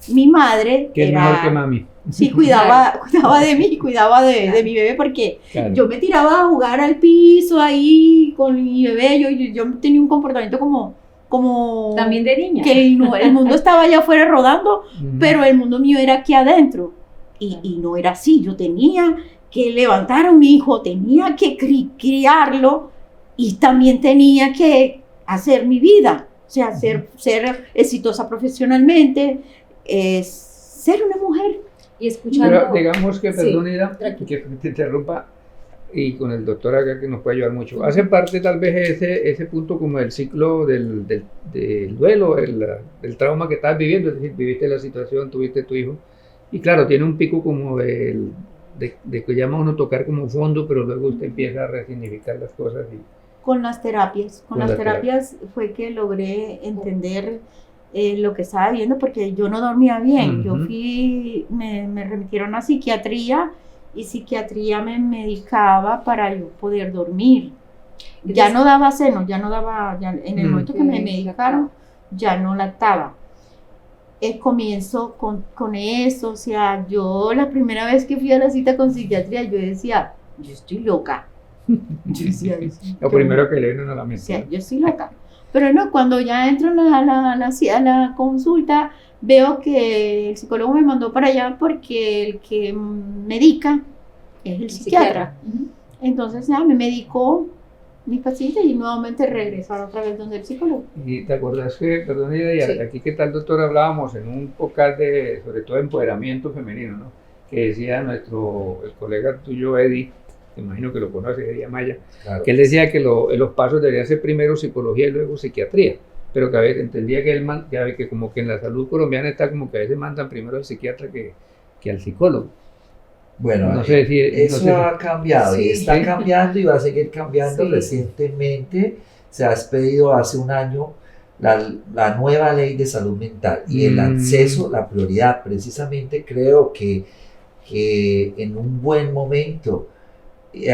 mi madre Que es mejor que mami. sí, cuidaba de mí, cuidaba de mi bebé, porque Claro. yo me tiraba a jugar al piso ahí con mi bebé, yo tenía un comportamiento como También de niña. que el mundo estaba allá afuera rodando, Ujú. pero el mundo mío era aquí adentro. Y no era así, yo tenía que levantar a un hijo, tenía que criarlo y también tenía que hacer mi vida, o sea, ser exitosa profesionalmente, ser una mujer. Y escuchando. Pero digamos que, Sí, perdón, Ida, tranquilo. que te interrumpa, y con el doctor acá que nos puede ayudar mucho. Hace parte tal vez ese punto como del ciclo del duelo, del trauma que estás viviendo, es decir, viviste la situación, tuviste tu hijo, y claro, tiene un pico como de que llama uno tocar como fondo, pero luego usted empieza a resignificar las cosas. Con las terapias, Con las terapias fue que logré entender lo que estaba viendo, porque yo no dormía bien. Yo Ujú. me remitieron a psiquiatría y psiquiatría me medicaba para yo poder dormir. Ya no daba seno, ya en el momento que me medicaron, ya no lactaba. Comienzo con eso, o sea, yo la primera vez que fui a la cita con psiquiatría, yo decía, yo estoy loca. Yo decía, Lo primero que le viene a la o mente. sea, yo estoy loca. Pero no, cuando ya entro a la consulta, veo que el psicólogo me mandó para allá porque el que medica es el psiquiatra. Ujú. Entonces ya me medicó mi paciente y nuevamente regresaron otra vez donde el psicólogo. Y te acuerdas que, perdón, Ida, y Sí. aquí que tal doctor hablábamos en un podcast sobre todo de empoderamiento femenino, ¿no? Que decía el colega tuyo, Eddie, que imagino que lo conoce, Eddie Amaya, Claro. que él decía que los pasos deberían ser primero psicología y luego psiquiatría, pero que a veces entendía que como que en la salud colombiana está como que a veces mandan primero al psiquiatra que al psicólogo. Bueno, No sé si- eso no sé si- ha cambiado y Sí. está Sí. cambiando y va a seguir cambiando. Sí. Recientemente se ha expedido hace un año la nueva ley de salud mental y el acceso, la prioridad. Precisamente creo que en un buen momento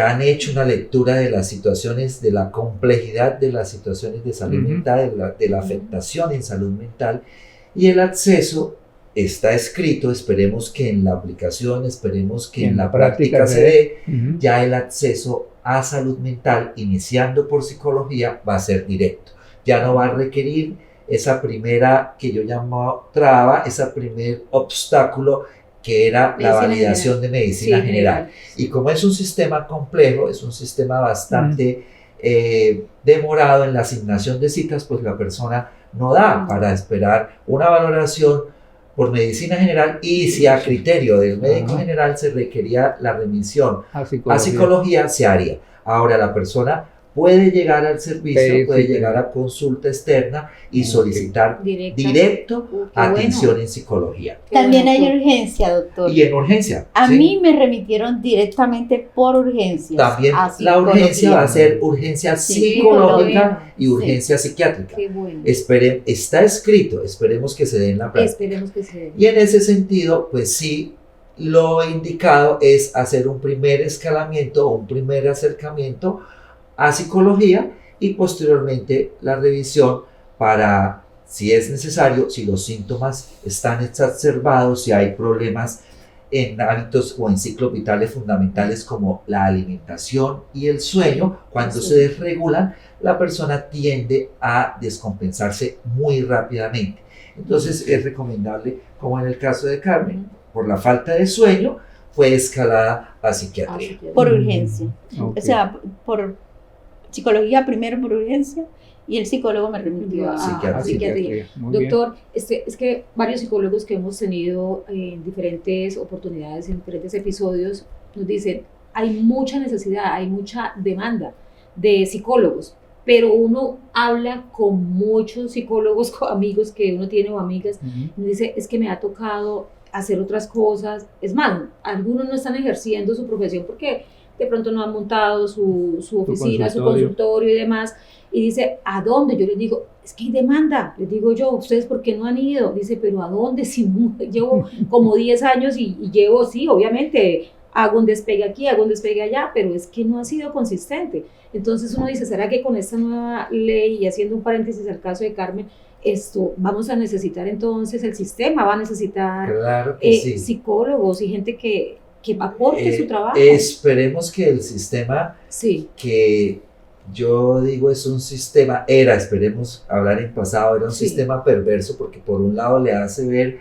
han hecho una lectura de las situaciones, de la complejidad de las situaciones de salud Ujú. mental, de la afectación en salud mental, y el acceso está escrito. Esperemos que en la aplicación, esperemos que en la práctica se dé. Ujú. Ya el acceso a salud mental, iniciando por psicología, va a ser directo. Ya no va a requerir esa primera, que yo llamo traba, ese primer obstáculo que era la Medicina validación de medicina Sí, general. Y como es un sistema complejo, es un sistema bastante demorado en la asignación de citas, pues la persona no da para esperar una valoración por medicina general, y si a criterio del médico Ajá. general se requería la remisión A a psicología. psicología, se haría. Ahora la persona puede llegar al servicio, Sí, puede sí, llegar sí. a consulta externa y Ok. solicitar Directa. directo Qué atención bueno. en psicología. Qué También bueno, hay doctor. urgencia, doctor. Y en urgencia. A ¿sí? mí me remitieron directamente por urgencias. También a la psicología. urgencia va a ser urgencia Sí, psicológica y sí. urgencia psiquiátrica. Qué bueno. Está escrito, esperemos que se dé en la práctica. Esperemos que se dé. Y en ese sentido, pues sí, lo indicado es hacer un primer escalamiento, un primer acercamiento a psicología y posteriormente la revisión para, si es necesario, si los síntomas están exacerbados, si hay problemas en hábitos o en ciclos vitales fundamentales como la alimentación y el sueño. Cuando se desregulan, la persona tiende a descompensarse muy rápidamente. Entonces es recomendable, como en el caso de Carmen, por la falta de sueño, fue escalada a psiquiatría. Por urgencia. Ok. O sea, por psicología primero por urgencia y el psicólogo me remitió a Psiquiatría. psiquiatría. Muy bien. Doctor, es que varios psicólogos que hemos tenido en diferentes oportunidades, en diferentes episodios, nos dicen, hay mucha necesidad, hay mucha demanda de psicólogos, pero uno habla con muchos psicólogos, con amigos que uno tiene o amigas, Ujú. y dice, es que me ha tocado hacer otras cosas. Es más, algunos no están ejerciendo su profesión porque de pronto no han montado su oficina, su consultorio y demás. Y dice, ¿a dónde? Yo les digo, es que hay demanda. Les digo yo, ¿ustedes por qué no han ido? Dice, ¿pero a dónde? Si no, llevo como 10 años y llevo, sí, obviamente, hago un despegue aquí, hago un despegue allá, pero es que no ha sido consistente. Entonces uno dice, ¿será que con esta nueva ley, y haciendo un paréntesis al caso de Carmen, esto vamos a necesitar entonces, el sistema va a necesitar Claro que sí. psicólogos y gente que aporte su trabajo? Esperemos que el sistema, Sí, que yo digo es un sistema, esperemos hablar en pasado, era un Sí. sistema perverso, porque por un lado le hace ver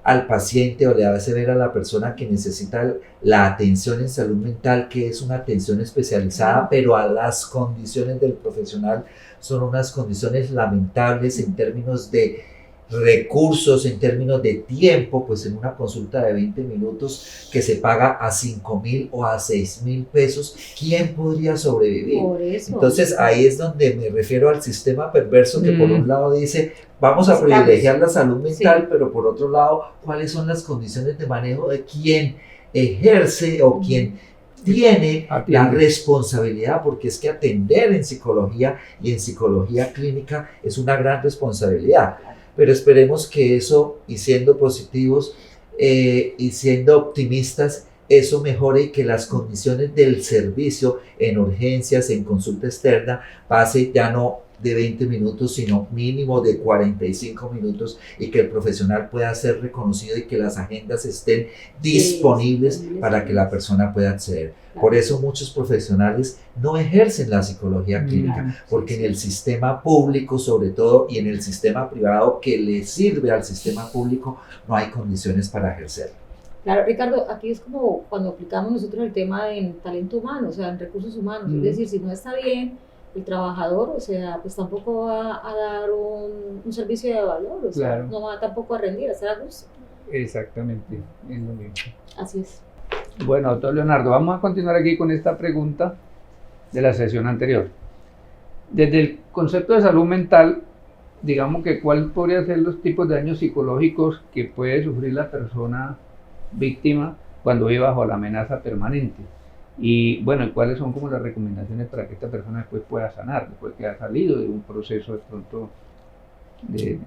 al paciente o le hace ver a la persona que necesita la atención en salud mental, que es una atención especializada, pero a las condiciones del profesional son unas condiciones lamentables en términos de recursos, en términos de tiempo, pues en una consulta de 20 minutos que se paga a 5,000 o a 6,000 pesos, ¿quién podría sobrevivir? por eso. Entonces ahí es donde me refiero al sistema perverso que por un lado dice, vamos a Estamos. privilegiar la salud mental, Sí. pero por otro lado, ¿cuáles son las condiciones de manejo de quien ejerce o quien tiene la Atiende. responsabilidad? Porque es que atender en psicología y en psicología clínica es una gran responsabilidad. Pero esperemos que eso, y siendo positivos y siendo optimistas, eso mejore y que las condiciones del servicio en urgencias, en consulta externa, pase ya no de 20 minutos, sino mínimo de 45 minutos, y que el profesional pueda ser reconocido y que las agendas estén disponibles disponibles. para que la persona pueda acceder. Claro. Por eso muchos profesionales no ejercen la psicología clínica, porque en el sistema público sobre todo y en el sistema privado que le sirve al sistema público no hay condiciones para ejercer. Claro, Ricardo, aquí es como cuando aplicamos nosotros el tema en talento humano, o sea, en recursos humanos. Es decir, si no está bien el trabajador, o sea, pues tampoco va a dar un servicio de valor, o sea, Claro. no va tampoco a rendir, a estar a gusto. Exactamente, es lo mismo. Así es. Bueno, doctor Leonardo, vamos a continuar aquí con esta pregunta de la sesión anterior. Desde el concepto de salud mental, digamos que cuál podría ser los tipos de daños psicológicos que puede sufrir la persona víctima cuando vive bajo la amenaza permanente. Y bueno, ¿cuáles son como las recomendaciones para que esta persona después pueda sanar, después que ha salido de un proceso de pronto de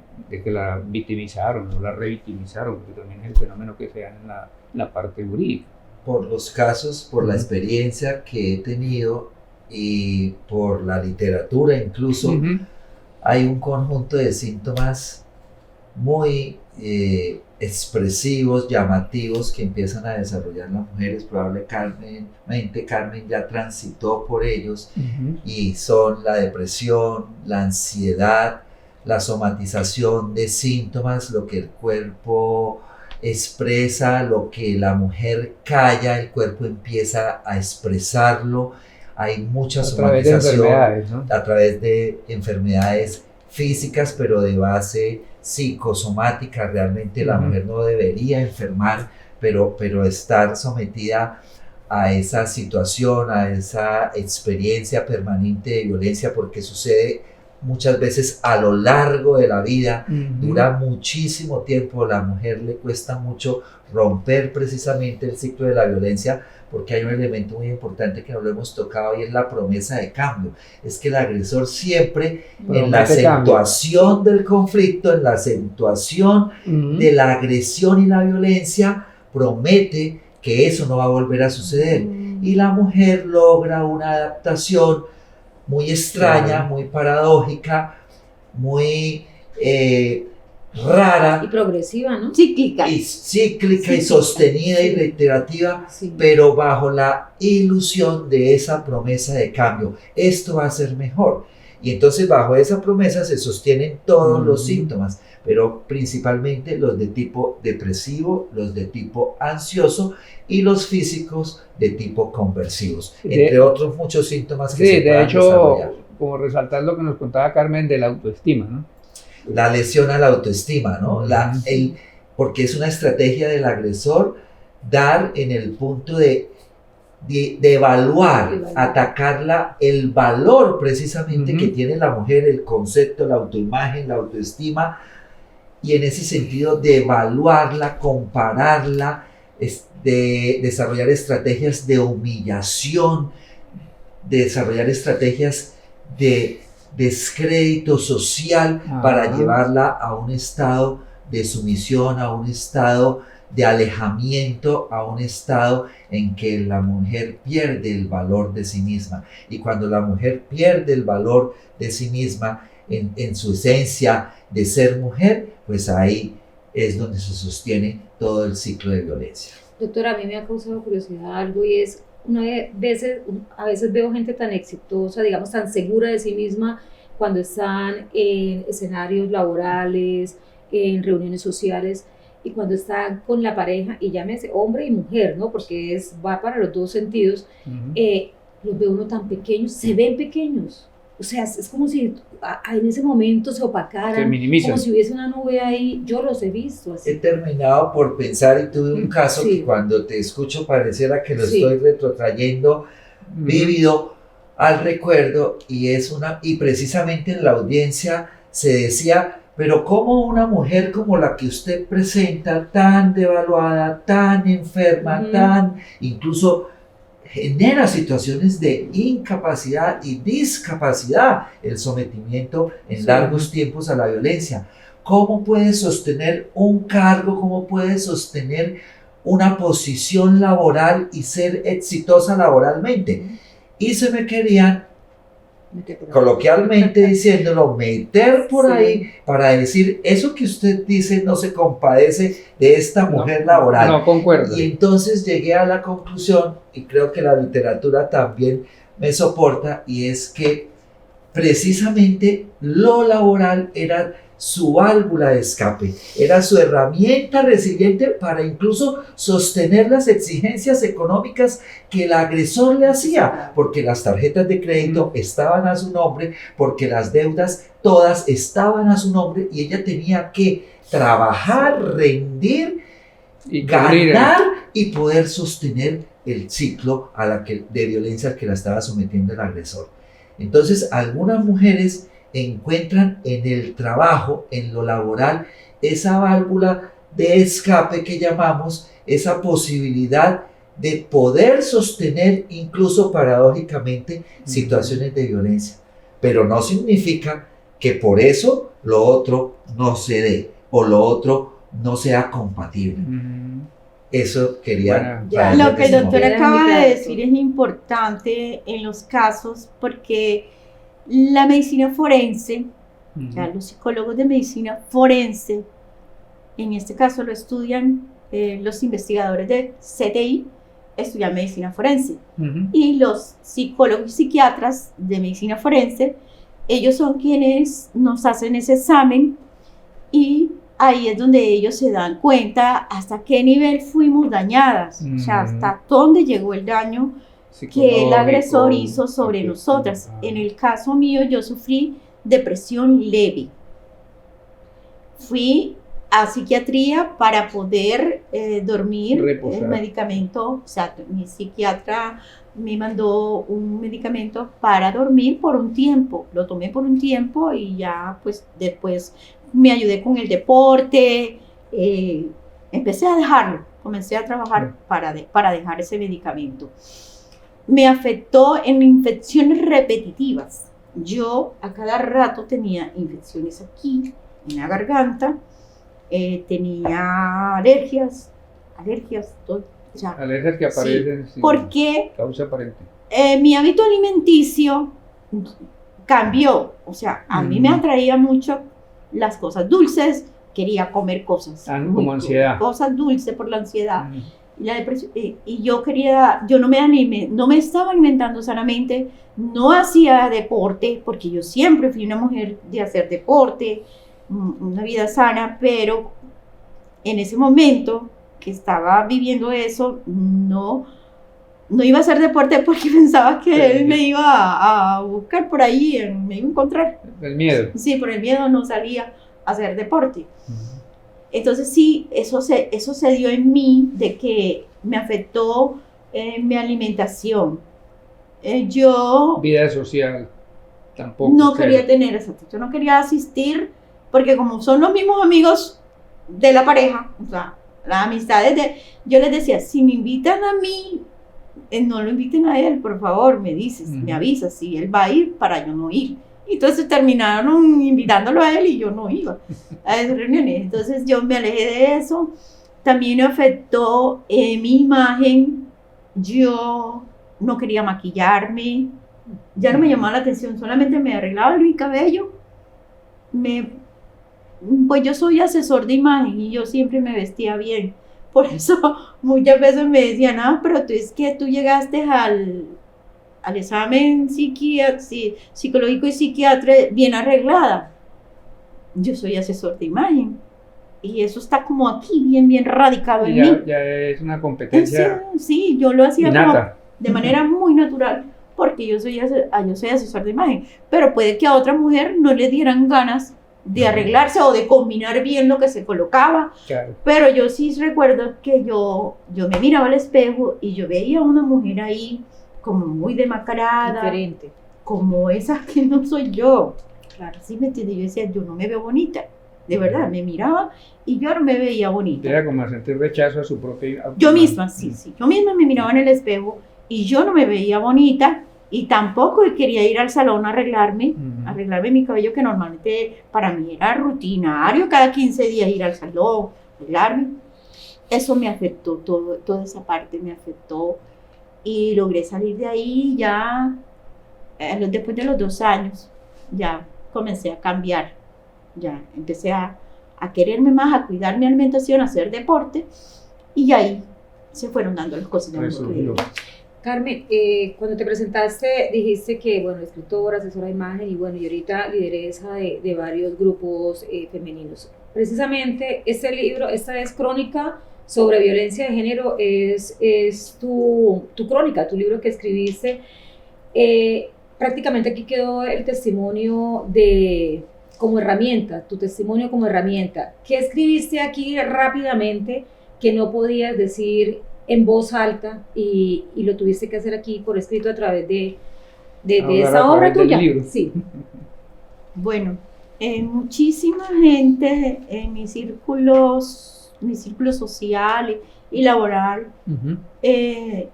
que la victimizaron o la revictimizaron, porque también es el fenómeno que se da en la parte jurídica? Por los casos, por la experiencia que he tenido y por la literatura incluso, hay un conjunto de síntomas muy expresivos, llamativos, que empiezan a desarrollar las mujeres. Probablemente Carmen ya transitó por ellos, y son la depresión, la ansiedad, la somatización de síntomas, lo que el cuerpo expresa, lo que la mujer calla, el cuerpo empieza a expresarlo. Hay mucha A través de somatización enfermedades, ¿no? a través de enfermedades físicas, pero de base psicosomática. Realmente la mujer no debería enfermar, pero estar sometida a esa situación, a esa experiencia permanente de violencia, porque sucede muchas veces a lo largo de la vida, dura muchísimo tiempo. A la mujer le cuesta mucho romper precisamente el ciclo de la violencia, porque hay un elemento muy importante que no lo hemos tocado, y es la promesa de cambio. Es que el agresor siempre, en la acentuación del conflicto, en la acentuación de la agresión y la violencia, promete que eso no va a volver a suceder. Y la mujer logra una adaptación muy extraña, muy paradójica, muy rara Y progresiva, ¿no? Cíclica. y cíclica y sostenida y reiterativa, Sí. pero bajo la ilusión de esa promesa de cambio. Esto va a ser mejor. Y entonces bajo esa promesa se sostienen todos los síntomas, pero principalmente los de tipo depresivo, los de tipo ansioso y los físicos de tipo conversivos, entre otros muchos síntomas que se puedan desarrollar. Como resaltar lo que nos contaba Carmen de la autoestima, ¿no? La lesión a la autoestima, ¿no? Porque es una estrategia del agresor dar en el punto de evaluar, atacarla, el valor precisamente que tiene la mujer, el concepto, la autoimagen, la autoestima, y en ese sentido de evaluarla, compararla, de desarrollar estrategias de humillación, de desarrollar estrategias de descrédito social para llevarla a un estado de sumisión, a un estado de alejamiento, a un estado en que la mujer pierde el valor de sí misma. Y cuando la mujer pierde el valor de sí misma en su esencia de ser mujer, pues ahí es donde se sostiene todo el ciclo de violencia. Doctora, a mí me ha causado curiosidad algo, y es, a veces veo gente tan exitosa, digamos tan segura de sí misma, cuando están en escenarios laborales, en reuniones sociales, y cuando están con la pareja, y llámese hombre y mujer, ¿no? Porque va para los dos sentidos, los ve uno tan pequeños, se ven pequeños. O sea, es como si en ese momento se opacaran, se minimizan, como si hubiese una nube ahí. Yo los he visto así. He terminado por pensar, y tuve un caso que cuando te escucho pareciera que lo estoy retrotrayendo vívido al recuerdo, y precisamente en la audiencia se decía: pero ¿cómo una mujer como la que usted presenta, tan devaluada, tan enferma, tan incluso genera situaciones de incapacidad y discapacidad, el sometimiento en largos tiempos a la violencia? ¿Cómo puede sostener un cargo? ¿Cómo puede sostener una posición laboral y ser exitosa laboralmente? Y se me querían, coloquialmente diciéndolo, meter por ahí para decir: eso que usted dice no se compadece de esta mujer laboral. No concuerdo. Y entonces llegué a la conclusión, y creo que la literatura también me soporta, y es que precisamente lo laboral era su válvula de escape, era su herramienta resiliente para incluso sostener las exigencias económicas que el agresor le hacía, porque las tarjetas de crédito estaban a su nombre, porque las deudas todas estaban a su nombre, y ella tenía que trabajar, rendir, ganar y poder sostener el ciclo de violencia al que la estaba sometiendo el agresor. Entonces, algunas mujeres encuentran en el trabajo, en lo laboral, esa válvula de escape que llamamos, esa posibilidad de poder sostener incluso paradójicamente situaciones de violencia. Pero no significa que por eso lo otro no se dé o lo otro no sea compatible. Eso quería... Lo que el doctor acaba de decir es importante en los casos, porque la medicina forense, los psicólogos de medicina forense, en este caso lo estudian los investigadores de CTI, estudian medicina forense, y los psicólogos y psiquiatras de medicina forense, ellos son quienes nos hacen ese examen, y ahí es donde ellos se dan cuenta hasta qué nivel fuimos dañadas, o sea, hasta dónde llegó el daño que el agresor hizo sobre nosotras. En el caso mío, yo sufrí depresión leve. Fui a psiquiatría para poder dormir, reposar. El medicamento, o sea, mi psiquiatra me mandó un medicamento para dormir por un tiempo. Lo tomé por un tiempo y ya, pues, después me ayudé con el deporte. Empecé a dejarlo, comencé a trabajar para dejar ese medicamento. Me afectó en infecciones repetitivas. Yo a cada rato tenía infecciones aquí, en la garganta, tenía alergias, todo. O sea, alergias que aparecen sin porque causa aparente. Mi hábito alimenticio cambió. O sea, a mí me atraía mucho las cosas dulces, quería comer cosas como ansiedad. Cosas dulces por la ansiedad. Y la depresión, y yo no me estaba alimentando sanamente, no hacía deporte, porque yo siempre fui una mujer de hacer deporte, una vida sana, pero en ese momento que estaba viviendo eso, no iba a hacer deporte porque pensaba que él me iba a buscar por ahí, me iba a encontrar. El miedo. Sí, por el miedo no salía a hacer deporte. Entonces sí, eso se dio en mí, de que me afectó mi alimentación. Vida social tampoco. No quería tener eso, yo no quería asistir, porque como son los mismos amigos de la pareja, o sea, las amistades yo les decía, si me invitan a mí, no lo inviten a él, por favor, me dices, me avisas, si él va a ir para yo no ir. Entonces terminaron invitándolo a él y yo no iba a esas reuniones. Entonces yo me alejé de eso. También me afectó mi imagen. Yo no quería maquillarme. Ya no me llamaba la atención. Solamente me arreglaba mi cabello. Pues yo soy asesor de imagen y yo siempre me vestía bien. Por eso muchas veces me decían, pero es que tú llegaste al examen psicológico y psiquiatra bien arreglada. Yo soy asesor de imagen y eso está como aquí bien radicado en mí. Ya es una competencia. Sí, yo lo hacía innata, de manera muy natural, porque yo soy asesor de imagen, pero puede que a otra mujer no le dieran ganas de arreglarse o de combinar bien lo que se colocaba. Claro. Pero yo sí recuerdo que yo me miraba al espejo y yo veía a una mujer ahí como muy demacrada, diferente, como esa que no soy yo. claro. ¿Sí me entiendes? Yo decía, yo no me veo bonita, de verdad, me miraba y yo no me veía bonita. Era como sentir rechazo a su propia... Yo misma, sí, yo misma me miraba en el espejo y yo no me veía bonita y tampoco quería ir al salón a arreglarme mi cabello, que normalmente para mí era rutinario, cada 15 días ir al salón, arreglarme. Eso me afectó, toda esa parte me afectó. Y logré salir de ahí ya, después de los 2 años, ya comencé a cambiar, ya empecé a quererme más, a cuidar mi alimentación, a hacer deporte, y ahí se fueron dando las cosas de mi vida. Carmen, cuando te presentaste dijiste que, bueno, escritora, asesora de imagen y bueno, y ahorita lideresa de varios grupos femeninos. Precisamente este libro, esta es Crónica sobre violencia de género, es tu crónica, tu libro que escribiste. Prácticamente aquí quedó el testimonio como herramienta, tu testimonio como herramienta. ¿Qué escribiste aquí rápidamente que no podías decir en voz alta y lo tuviste que hacer aquí por escrito a través de esa obra tuya? Sí. Bueno, muchísima gente en mis círculos social y laboral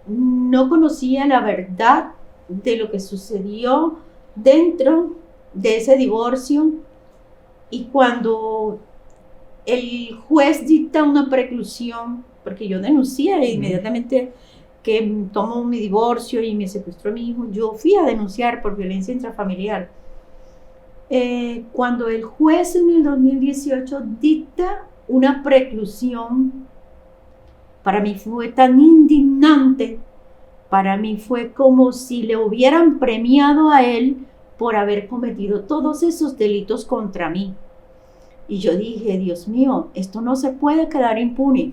no conocía la verdad de lo que sucedió dentro de ese divorcio, y cuando el juez dicta una preclusión, porque yo denuncié inmediatamente que tomó mi divorcio y me secuestró a mi hijo, yo fui a denunciar por violencia intrafamiliar. Cuando el juez en el 2018 dicta una preclusión, para mí fue tan indignante, para mí fue como si le hubieran premiado a él por haber cometido todos esos delitos contra mí. Y yo dije, Dios mío, esto no se puede quedar impune,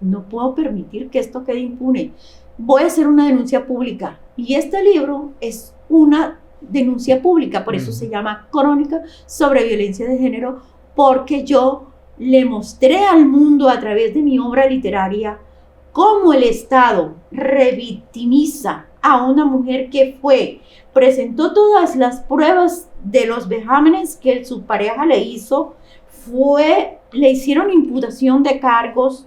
no puedo permitir que esto quede impune, voy a hacer una denuncia pública, y este libro es una denuncia pública, por eso se llama Crónica sobre violencia de género, porque yo le mostré al mundo a través de mi obra literaria cómo el Estado revictimiza a una mujer que presentó todas las pruebas de los vejámenes que su pareja le hizo, le hicieron imputación de cargos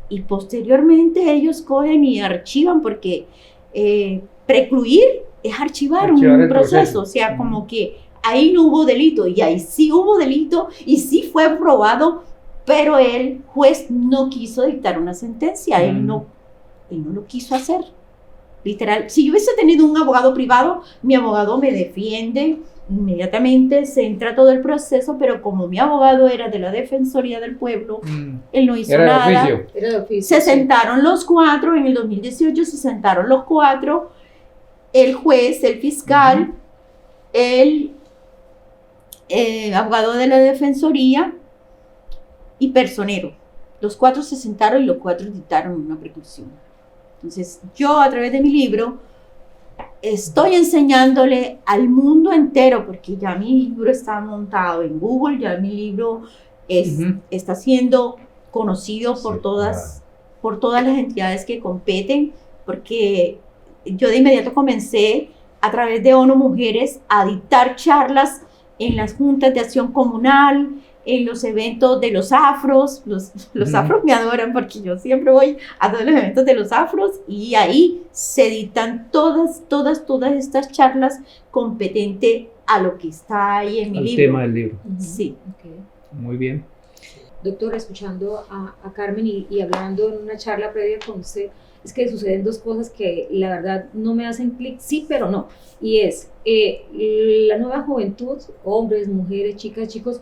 y posteriormente ellos cogen y archivan, porque precluir es archivar un proceso, o sea, como que ahí no hubo delito, y ahí sí hubo delito y sí fue probado, pero el juez no quiso dictar una sentencia, él no lo quiso hacer. Literal, si yo hubiese tenido un abogado privado, mi abogado me defiende, inmediatamente se entra todo el proceso, pero como mi abogado era de la Defensoría del Pueblo, él no hizo Era de nada. oficio. Era de oficio, Se sí. sentaron los cuatro, en el 2018 se sentaron los cuatro, el juez, el fiscal, el abogado de la Defensoría y personero. Los cuatro se sentaron y los cuatro dictaron una preclusión. Entonces, yo a través de mi libro estoy enseñándole al mundo entero, porque ya mi libro está montado en Google, ya mi libro está siendo conocido Sí, por todas las entidades que competen, porque yo de inmediato comencé a través de ONU Mujeres a dictar charlas en las juntas de acción comunal, en los eventos de los afros. Los afros me adoran porque yo siempre voy a todos los eventos de los afros y ahí se dictan todas estas charlas competente a lo que está ahí en mi Al libro. tema del libro. Ujú, Sí. ok. Muy bien. Doctor, escuchando a Carmen y hablando en una charla previa con usted, es que suceden dos cosas que la verdad no me hacen clic, sí, pero no. Y es, la nueva juventud, hombres, mujeres, chicas, chicos,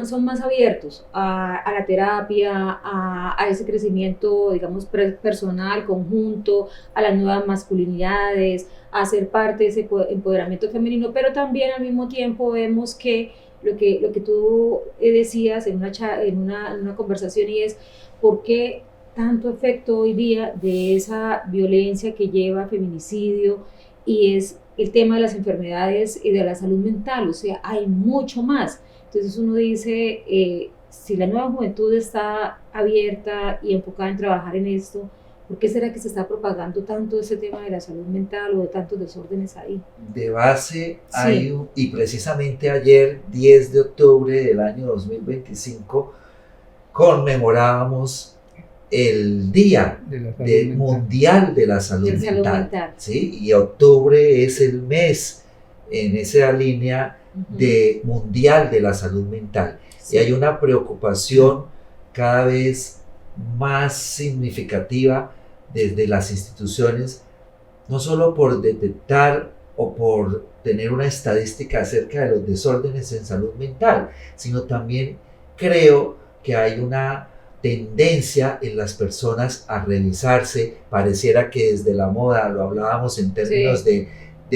son más abiertos a la terapia, a ese crecimiento, digamos, personal, conjunto, a las nuevas masculinidades, a ser parte de ese empoderamiento femenino, pero también al mismo tiempo vemos que lo que tú decías en una conversación, y es por qué tanto efecto hoy día de esa violencia que lleva a feminicidio, y es el tema de las enfermedades y de la salud mental. O sea, hay mucho más. Entonces uno dice, si la nueva juventud está abierta y enfocada en trabajar en esto, ¿por qué será que se está propagando tanto ese tema de la salud mental o de tantos desórdenes ahí? De base Sí. hay y precisamente ayer, 10 de octubre del año 2025, conmemorábamos el Día De la salud mental. Mundial de la Salud De salud Mental. mental. ¿Sí? Y octubre es el mes en esa línea de Mundial de la Salud Mental. Sí. Y hay una preocupación cada vez más significativa desde las instituciones, no solo por detectar o por tener una estadística acerca de los desórdenes en salud mental, sino también creo que hay una tendencia en las personas a revisarse. Pareciera que desde la moda, lo hablábamos en términos de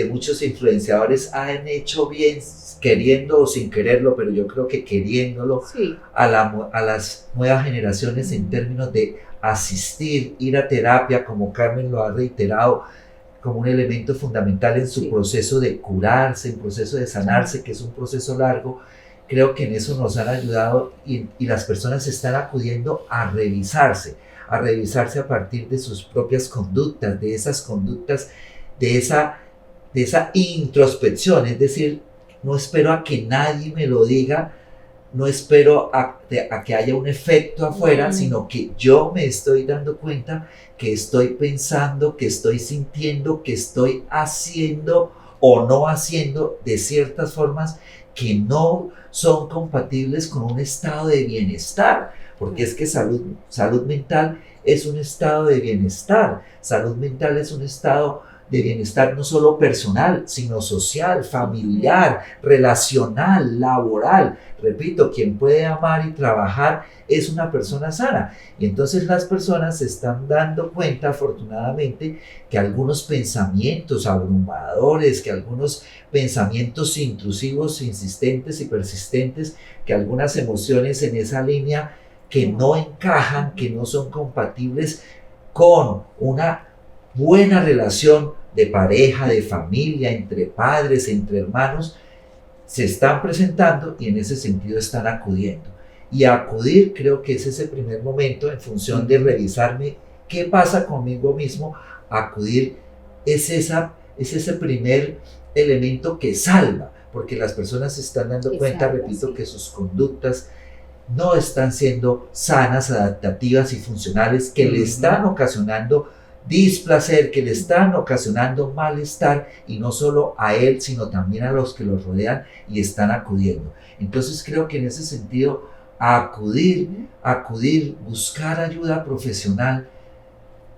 muchos influenciadores, han hecho bien queriendo o sin quererlo, pero yo creo que queriéndolo, Sí. a las nuevas generaciones en términos de asistir, ir a terapia, como Carmen lo ha reiterado, como un elemento fundamental en su Sí. proceso de curarse, en proceso de sanarse, que es un proceso largo. Creo que en eso nos han ayudado y las personas están acudiendo a revisarse a partir de sus propias conductas, de esas conductas, de esa introspección. Es decir, no espero a que nadie me lo diga, no espero a que haya un efecto afuera, sino que yo me estoy dando cuenta que estoy pensando, que estoy sintiendo, que estoy haciendo o no haciendo de ciertas formas que no son compatibles con un estado de bienestar, porque es que salud mental es un estado de bienestar. Salud mental es un estado de bienestar no solo personal, sino social, familiar, relacional, laboral. Repito, quien puede amar y trabajar es una persona sana. Y entonces las personas se están dando cuenta, afortunadamente, que algunos pensamientos abrumadores, que algunos pensamientos intrusivos, insistentes y persistentes, que algunas emociones en esa línea que no encajan, que no son compatibles con una buena relación de pareja, de familia, entre padres, entre hermanos, se están presentando y en ese sentido están acudiendo. Y acudir creo que es ese primer momento en función de revisarme qué pasa conmigo mismo. Acudir es ese primer elemento que salva, porque las personas se están dando cuenta, repito, que sus conductas no están siendo sanas, adaptativas y funcionales, que le están ocasionando displacer, que le están ocasionando malestar, y no solo a él, sino también a los que los rodean y están acudiendo. Entonces creo que en ese sentido, acudir, buscar ayuda profesional,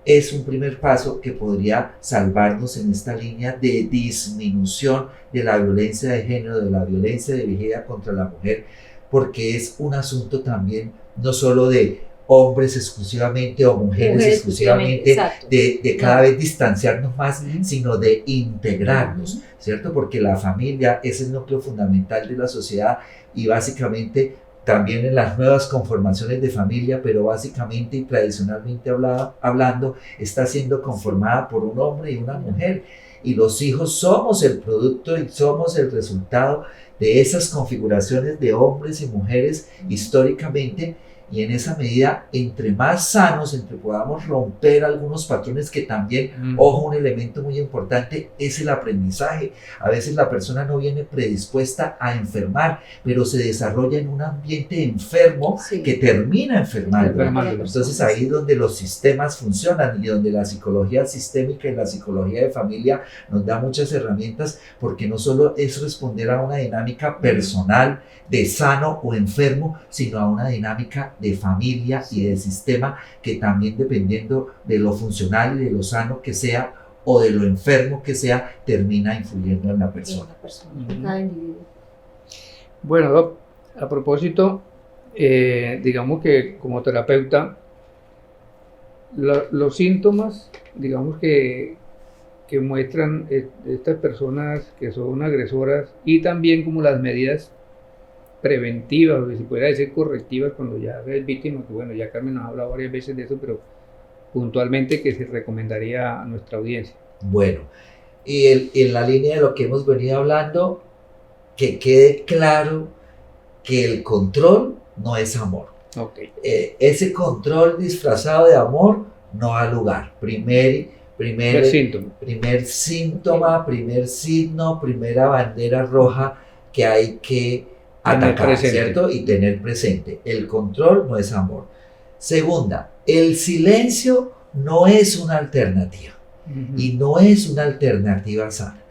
es un primer paso que podría salvarnos en esta línea de disminución de la violencia de género, de la violencia dirigida contra la mujer, porque es un asunto también no solo de hombres exclusivamente o mujeres exclusivamente, exacto. de cada vez distanciarnos más, sino de integrarnos, Ujú. ¿cierto? Porque la familia es el núcleo fundamental de la sociedad y básicamente también en las nuevas conformaciones de familia, pero básicamente y tradicionalmente hablando, está siendo conformada por un hombre y una mujer. Y los hijos somos el producto y somos el resultado de esas configuraciones de hombres y mujeres históricamente. Y en esa medida, entre más sanos, entre podamos romper algunos patrones que también, ojo, un elemento muy importante es el aprendizaje. A veces la persona no viene predispuesta a enfermar, pero se desarrolla en un ambiente enfermo que termina enfermando. Entonces ahí es donde los sistemas funcionan y donde la psicología sistémica y la psicología de familia nos da muchas herramientas, porque no solo es responder a una dinámica personal de sano o enfermo, sino a una dinámica de familia y de sistema que también, dependiendo de lo funcional y de lo sano que sea o de lo enfermo que sea, termina influyendo en la persona. Cada individuo. Bueno, Doc, a propósito, digamos que como terapeuta, los síntomas, digamos que muestran estas personas que son agresoras, y también como las medidas preventivas, o si pudiera decir correctivas, cuando ya es víctima, que bueno, ya Carmen nos ha hablado varias veces de eso, pero puntualmente, que se recomendaría a nuestra audiencia. Bueno, y en la línea de lo que hemos venido hablando, que quede claro que el control no es amor. Okay. Ese control disfrazado de amor no ha lugar. Primer síntoma, primer signo, primera bandera roja que hay que atacar, ¿cierto? Y tener presente. El control no es amor. Segunda, el silencio no es una alternativa. Y no es una alternativa sana.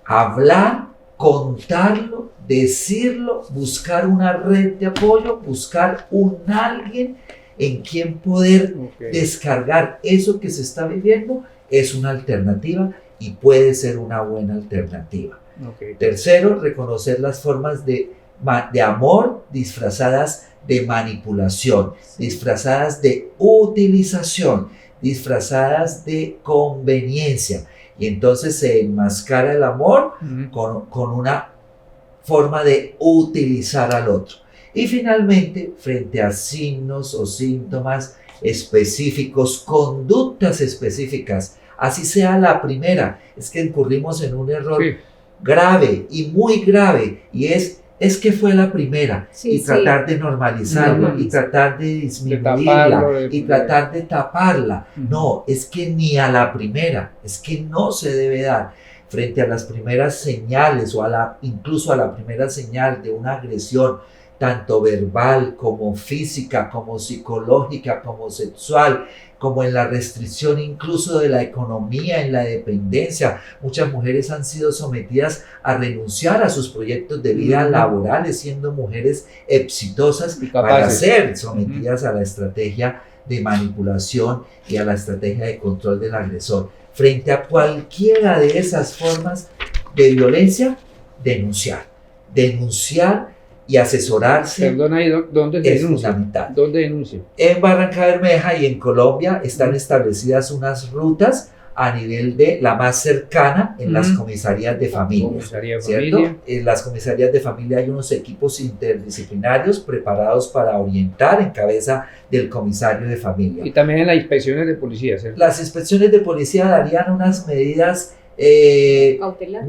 Hablar, contarlo, decirlo, buscar una red de apoyo, buscar un alguien en quien poder descargar eso que se está viviendo, es una alternativa y puede ser una buena alternativa. Tercero, reconocer las formas de amor disfrazadas de manipulación, disfrazadas de utilización, disfrazadas de conveniencia. Y entonces se enmascara el amor con una forma de utilizar al otro. Y finalmente, frente a signos o síntomas específicos, conductas específicas, así sea la primera, es que incurrimos en un error grave y muy grave, y es que fue la primera, y tratar de normalizarlo, y tratar de disminuirla, y tratar de taparla. No, es que ni a la primera, es que no se debe dar. Frente a las primeras señales, o incluso a la primera señal de una agresión, tanto verbal como física, como psicológica, como sexual, como en la restricción incluso de la economía, en la dependencia. Muchas mujeres han sido sometidas a renunciar a sus proyectos de vida laborales, siendo mujeres exitosas, para ser sometidas a la estrategia de manipulación y a la estrategia de control del agresor. Frente a cualquiera de esas formas de violencia, denunciar y asesorarse. Perdona, ¿dónde se denuncia? Fundamental. ¿Dónde denuncia? En Barranca Bermeja y en Colombia están establecidas unas rutas a nivel de la más cercana en las comisarías de familia. ¿Cierto? En las comisarías de familia hay unos equipos interdisciplinarios preparados para orientar en cabeza del comisario de familia. Y también en las inspecciones de policía, ¿cierto? Las inspecciones de policía darían unas medidas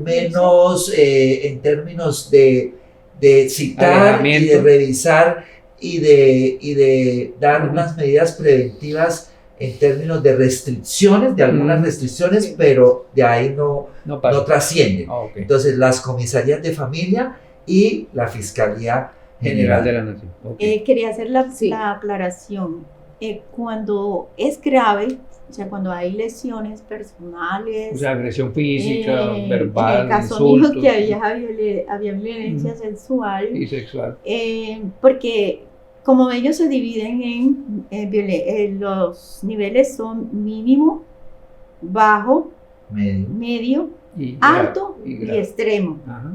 menos en términos de citar y de revisar y de dar unas medidas preventivas en términos de restricciones, de algunas restricciones, pero de ahí no trascienden. Entonces, las comisarías de familia y la Fiscalía General de la Nación. Quería hacer la aclaración. Cuando es grave, o sea, cuando hay lesiones personales, o sea, agresión física, verbal, en el caso insultos, mío que había violencia sexual y sexual, porque como ellos se dividen los niveles son mínimo, bajo, medio, alto y grave. extremo. Ajá.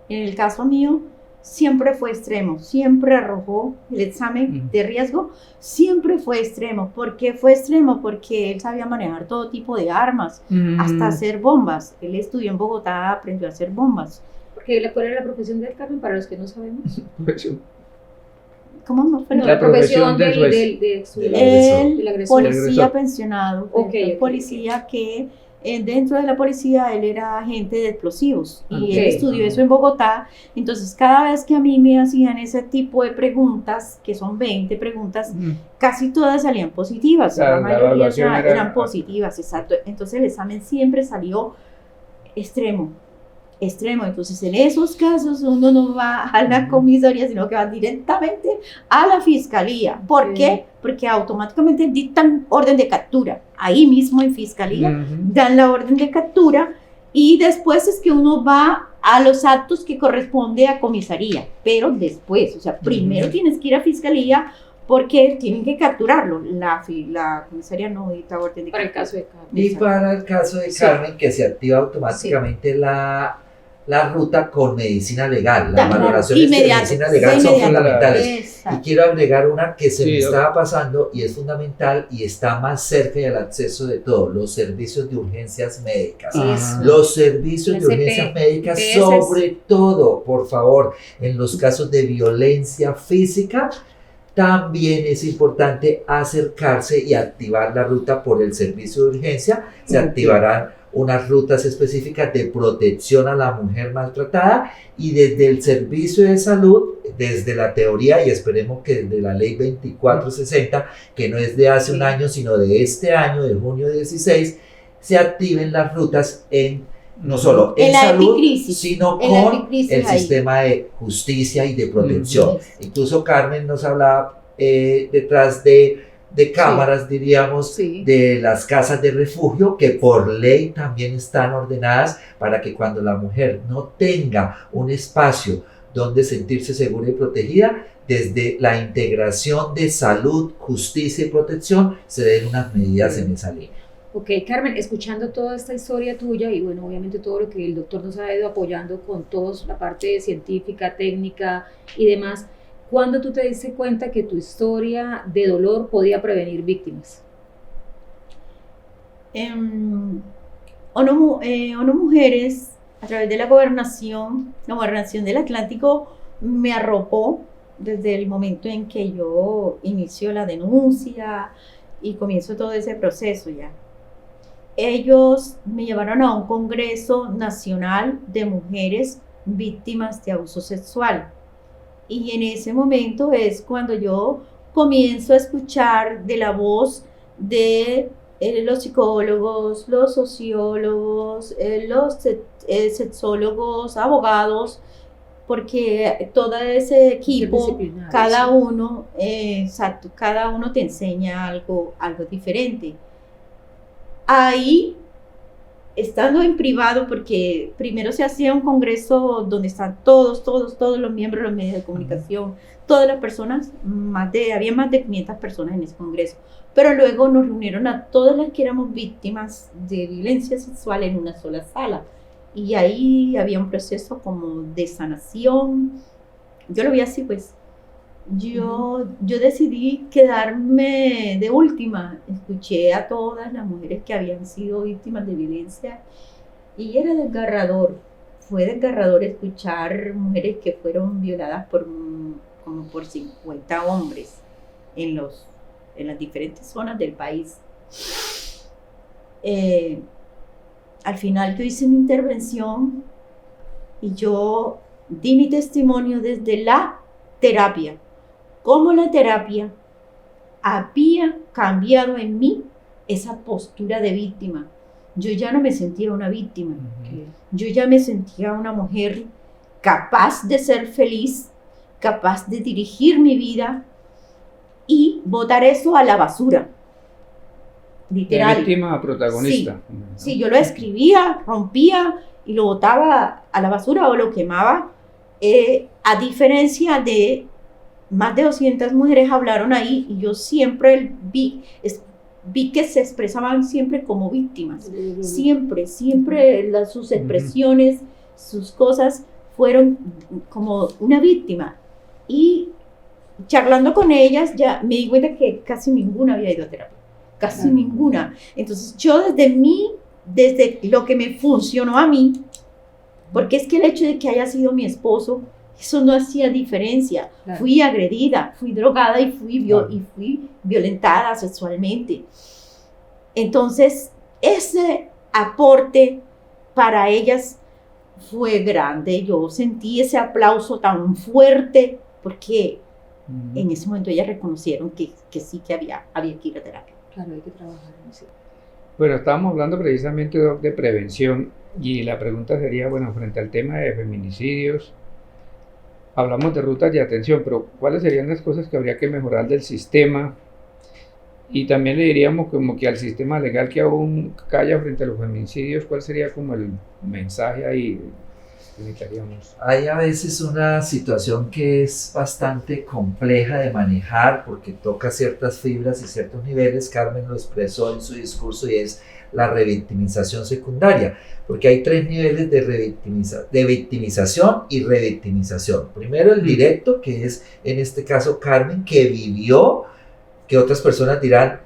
En el caso mío, siempre fue extremo, siempre arrojó el examen de riesgo, siempre fue extremo. ¿Por qué fue extremo? Porque él sabía manejar todo tipo de armas, hasta hacer bombas. Él estudió en Bogotá, aprendió a hacer bombas. ¿Cuál era la profesión del Carmen para los que no sabemos? ¿Cómo no fue? No, La la profesión profesión del Él, agresor. policía pensionado, Ok. policía que dentro de la policía él era agente de explosivos y Ok. él estudió eso en Bogotá. Entonces cada vez que a mí me hacían ese tipo de preguntas, que son 20 preguntas, casi todas salían positivas, Claro, la la mayoría evaluación era- eran positivas, exacto. Entonces el examen siempre salió extremo. Entonces en esos casos uno no va a la comisaría, sino que va directamente a la fiscalía. ¿Por qué? Porque automáticamente dictan orden de captura. Ahí mismo en fiscalía dan la orden de captura y después es que uno va a los actos que corresponde a comisaría, pero después, o sea, primero tienes que ir a fiscalía porque tienen que capturarlo. La comisaría no dicta orden de Para el captura. caso de Carmen. Y para el caso de Carmen, que se activa automáticamente la ruta con medicina legal. Las valoraciones de Inmediato, medicina legal son inmediato. fundamentales. Y Exacto. quiero agregar una que se me Sí, estaba pasando y es fundamental y está más cerca del acceso de todo, los servicios de urgencias médicas. Ajá. Los servicios Las de urgencias médicas, EPS. sobre todo, por favor, en los casos de violencia física, también es importante acercarse y activar la ruta por el servicio de urgencia. Se activarán unas rutas específicas de protección a la mujer maltratada y desde el servicio de salud, desde la teoría y esperemos que desde la ley 2460, que no es de hace un año sino de este año, de junio 16, se activen las rutas no solo en En la salud, epicrisis, sino en la con epicrisis el ahí. sistema de justicia y de protección. Yes. Incluso Carmen nos hablaba detrás de cámaras, diríamos, Sí. de las casas de refugio, que por ley también están ordenadas para que cuando la mujer no tenga un espacio donde sentirse segura y protegida, desde la integración de salud, justicia y protección, se den unas medidas en esa línea. Ok, Carmen, escuchando toda esta historia tuya y bueno, obviamente todo lo que el doctor nos ha ido apoyando con toda la parte científica, técnica y demás, ¿cuándo tú te diste cuenta que tu historia de dolor podía prevenir víctimas? ONU Mujeres, a través de la gobernación del Atlántico, me arropó desde el momento en que yo inicio la denuncia y comienzo todo ese proceso ya. Ellos me llevaron a un congreso nacional de mujeres víctimas de abuso sexual. Y en ese momento es cuando yo comienzo a escuchar de la voz de los psicólogos, los sociólogos, los sexólogos, abogados, porque todo ese equipo, cada uno te enseña algo diferente. Ahí, estando en privado, porque primero se hacía un congreso donde están todos los miembros de los medios de comunicación, todas las personas, había más de 500 personas en ese congreso, pero luego nos reunieron a todas las que éramos víctimas de violencia sexual en una sola sala, y ahí había un proceso como de sanación. Yo lo vi así, pues. Yo decidí quedarme de última. Escuché a todas las mujeres que habían sido víctimas de violencia y era desgarrador. Fue desgarrador escuchar mujeres que fueron violadas como por 50 hombres en las diferentes zonas del país. Al final yo hice mi intervención y yo di mi testimonio desde la terapia. Cómo la terapia había cambiado en mí esa postura de víctima. Yo ya no me sentía una víctima. Yo ya me sentía una mujer capaz de ser feliz, capaz de dirigir mi vida y botar eso a la basura. Literal. De víctima a protagonista. Sí, yo lo escribía, rompía y lo botaba a la basura o lo quemaba. A diferencia de más de 200 mujeres hablaron ahí y yo siempre vi que se expresaban siempre como víctimas. Siempre sus expresiones, sus cosas fueron como una víctima. Y charlando con ellas ya me di cuenta que casi ninguna había ido a terapia. Casi ninguna. Entonces yo desde lo que me funcionó a mí, porque es que el hecho de que haya sido mi esposo, eso no hacía diferencia. Claro. Fui agredida, fui drogada y fui violentada sexualmente. Entonces, ese aporte para ellas fue grande. Yo sentí ese aplauso tan fuerte porque en ese momento ellas reconocieron que sí que había que ir a terapia. Claro, hay que trabajar en eso. Bueno, estábamos hablando precisamente de prevención y la pregunta sería, bueno, frente al tema de feminicidios, hablamos de rutas de atención, pero ¿cuáles serían las cosas que habría que mejorar del sistema? Y también le diríamos como que al sistema legal que aún calla frente a los feminicidios, ¿cuál sería como el mensaje ahí que necesitaríamos? Hay a veces una situación que es bastante compleja de manejar porque toca ciertas fibras y ciertos niveles. Carmen lo expresó en su discurso y es la revictimización secundaria, porque hay 3 niveles de victimización y revictimización. Primero el directo, que es en este caso Carmen, que vivió, que otras personas dirán,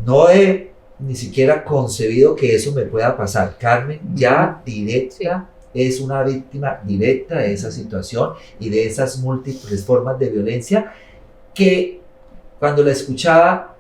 no he ni siquiera concebido que eso me pueda pasar. Carmen ya directa es una víctima directa de esa situación y de esas múltiples formas de violencia que cuando la escuchaba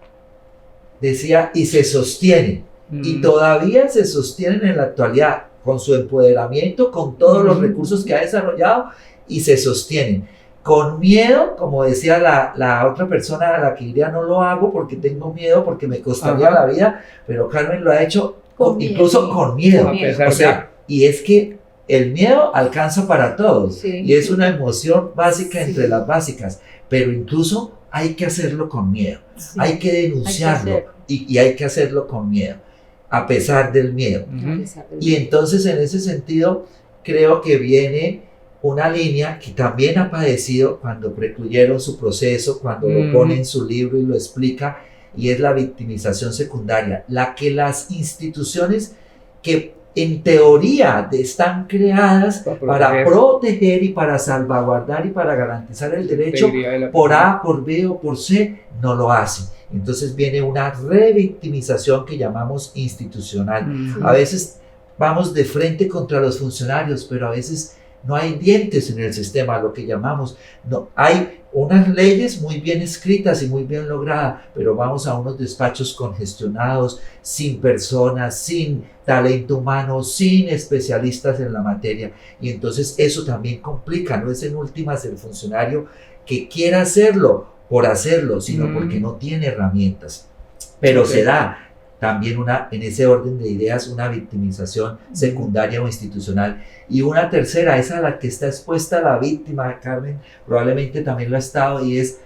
decía y se sostiene. Y todavía se sostienen en la actualidad con su empoderamiento, con todos los recursos que ha desarrollado y se sostienen. Con miedo, como decía la otra persona a la que diría no lo hago porque tengo miedo, porque me costaría la vida, pero Carmen lo ha hecho incluso con miedo. O sea, y es que el miedo alcanza para todos y es una emoción básica entre las básicas, pero incluso hay que hacerlo con miedo, hay que denunciarlo y hay que hacerlo con miedo. A pesar del miedo. Y entonces en ese sentido creo que viene una línea que también ha padecido cuando precluyeron su proceso, cuando lo pone en su libro y lo explica, y es la victimización secundaria, la que las instituciones que en teoría están creadas para proteger y para salvaguardar y para garantizar el derecho por A, por B o por C, no lo hacen. Entonces viene una revictimización que llamamos institucional. A veces vamos de frente contra los funcionarios, pero a veces no hay dientes en el sistema, lo que llamamos. No, hay unas leyes muy bien escritas y muy bien logradas, pero vamos a unos despachos congestionados, sin personas, sin talento humano, sin especialistas en la materia. Y entonces eso también complica, no es en últimas el funcionario que quiera hacerlo por hacerlo, sino porque no tiene herramientas. Pero se da también en ese orden de ideas, una victimización secundaria o institucional. Y una tercera, esa a la que está expuesta la víctima, Carmen, probablemente también lo ha estado, y es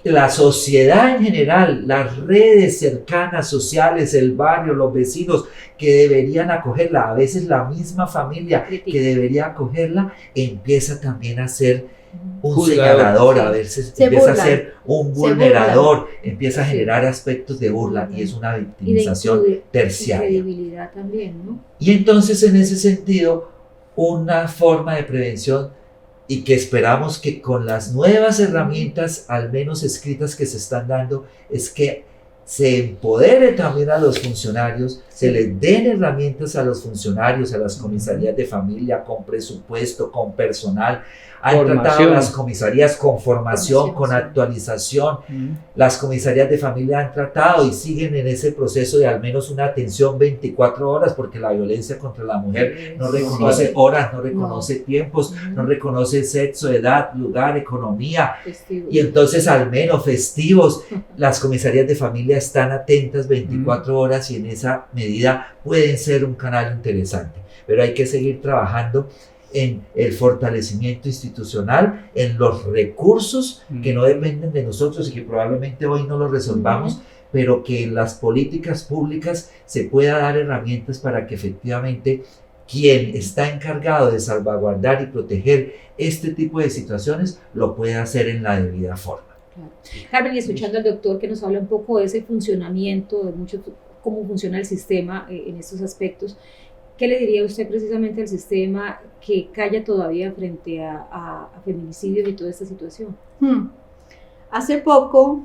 la sociedad en general, las redes cercanas, sociales, el barrio, los vecinos, que deberían acogerla, a veces la misma familia que debería acogerla, empieza también a ser un señalador, a veces empieza a ser un vulnerador, empieza a generar aspectos de burla y es una victimización terciaria. Credibilidad también, ¿no? Y entonces en ese sentido, una forma de prevención y que esperamos que con las nuevas herramientas, al menos escritas que se están dando, es que se empodere también a los funcionarios, se les den herramientas a los funcionarios, a las comisarías de familia, con presupuesto, con personal. Han tratado las comisarías con formación, con actualización. Las comisarías de familia han tratado y siguen en ese proceso de al menos una atención 24 horas, porque la violencia contra la mujer no reconoce horas, no reconoce tiempos, no reconoce sexo, edad, lugar, economía. Y entonces al menos festivos, las comisarías de familia están atentas 24 horas y en esa medida pueden ser un canal interesante. Pero hay que seguir trabajando en el fortalecimiento institucional, en los recursos que no dependen de nosotros y que probablemente hoy no los resolvamos, pero que en las políticas públicas se pueda dar herramientas para que efectivamente quien está encargado de salvaguardar y proteger este tipo de situaciones lo puede hacer en la debida forma. Carmen, y escuchando al doctor que nos habla un poco de ese funcionamiento, de mucho cómo funciona el sistema en estos aspectos, ¿qué le diría usted precisamente al sistema que calla todavía frente a feminicidios y toda esta situación? Hace poco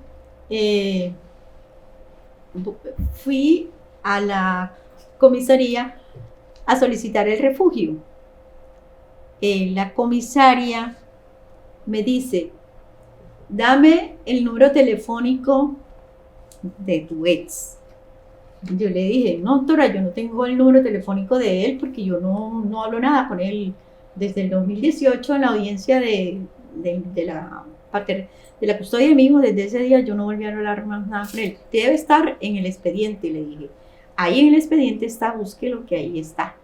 fui a la comisaría a solicitar el refugio. La comisaria me dice, dame el número telefónico de tu ex. Yo le dije, no, doctora, yo no tengo el número telefónico de él porque yo no hablo nada con él desde el 2018 en la audiencia de la custodia de mi hijo. Desde ese día yo no volví a hablar más nada con él. Debe estar en el expediente, le dije. Ahí en el expediente está, busque lo que ahí está.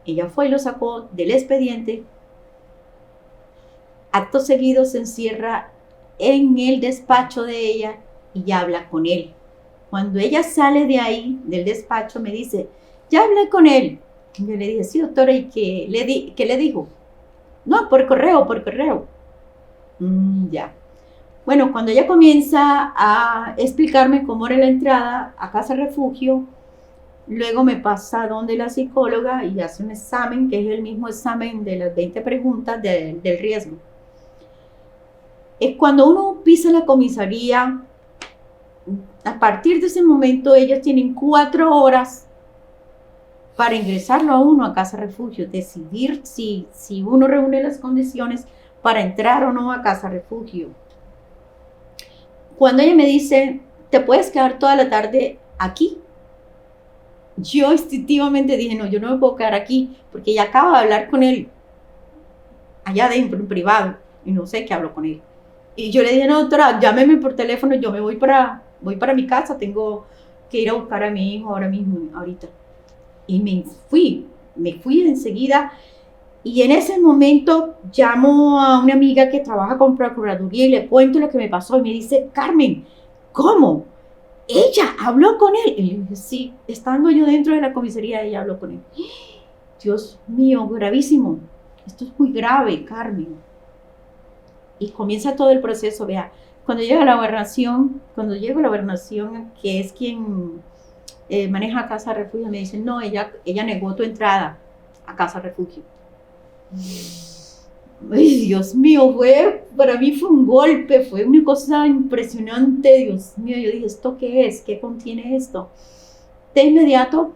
Ella fue y lo sacó del expediente. Acto seguido se encierra en el despacho de ella y habla con él. Cuando ella sale de ahí, del despacho, me dice, ya hablé con él. Yo le dije, sí, doctora, ¿y qué le dijo? No, por correo. Ya. Bueno, cuando ella comienza a explicarme cómo era la entrada a Casa Refugio, luego me pasa donde la psicóloga y hace un examen, que es el mismo examen de las 20 preguntas del riesgo. Es cuando uno pisa la comisaría, a partir de ese momento ellos tienen 4 horas para ingresarlo a uno a Casa Refugio, decidir si uno reúne las condiciones para entrar o no a Casa Refugio. Cuando ella me dice, te puedes quedar toda la tarde aquí, yo instintivamente dije, no, yo no me puedo quedar aquí, porque ella acaba de hablar con él allá adentro, en privado, y no sé qué hablo con él. Y yo le dije, no, doctora, llámeme por teléfono, yo me voy para mi casa, tengo que ir a buscar a mi hijo ahora mismo, ahorita. Y me fui enseguida, y en ese momento llamo a una amiga que trabaja con Procuraduría y le cuento lo que me pasó, y me dice, Carmen, ¿cómo? ¿Ella habló con él? Y le dije, sí, estando yo dentro de la comisaría, ella habló con él. Dios mío, gravísimo. Esto es muy grave, Carmen. Y comienza todo el proceso, vea. Cuando llego a la gobernación, que es quien maneja Casa Refugio, me dicen, no, ella negó tu entrada a Casa Refugio. Ay, Dios mío, para mí fue un golpe, fue una cosa impresionante, Dios mío. Yo dije, ¿esto qué es? ¿Qué contiene esto? De inmediato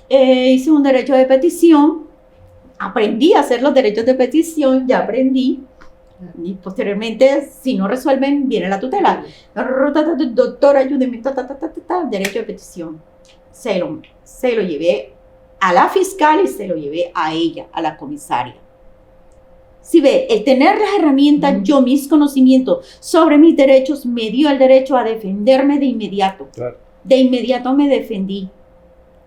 hice un derecho de petición, aprendí a hacer los derechos de petición, ya aprendí, y posteriormente, si no resuelven, viene la tutela. Doctora, ayúdeme, derecho de petición. Se lo llevé a la fiscal y se lo llevé a ella, a la comisaria. Si ve, el tener las herramientas, yo mis conocimientos sobre mis derechos me dio el derecho a defenderme de inmediato. Claro. De inmediato me defendí.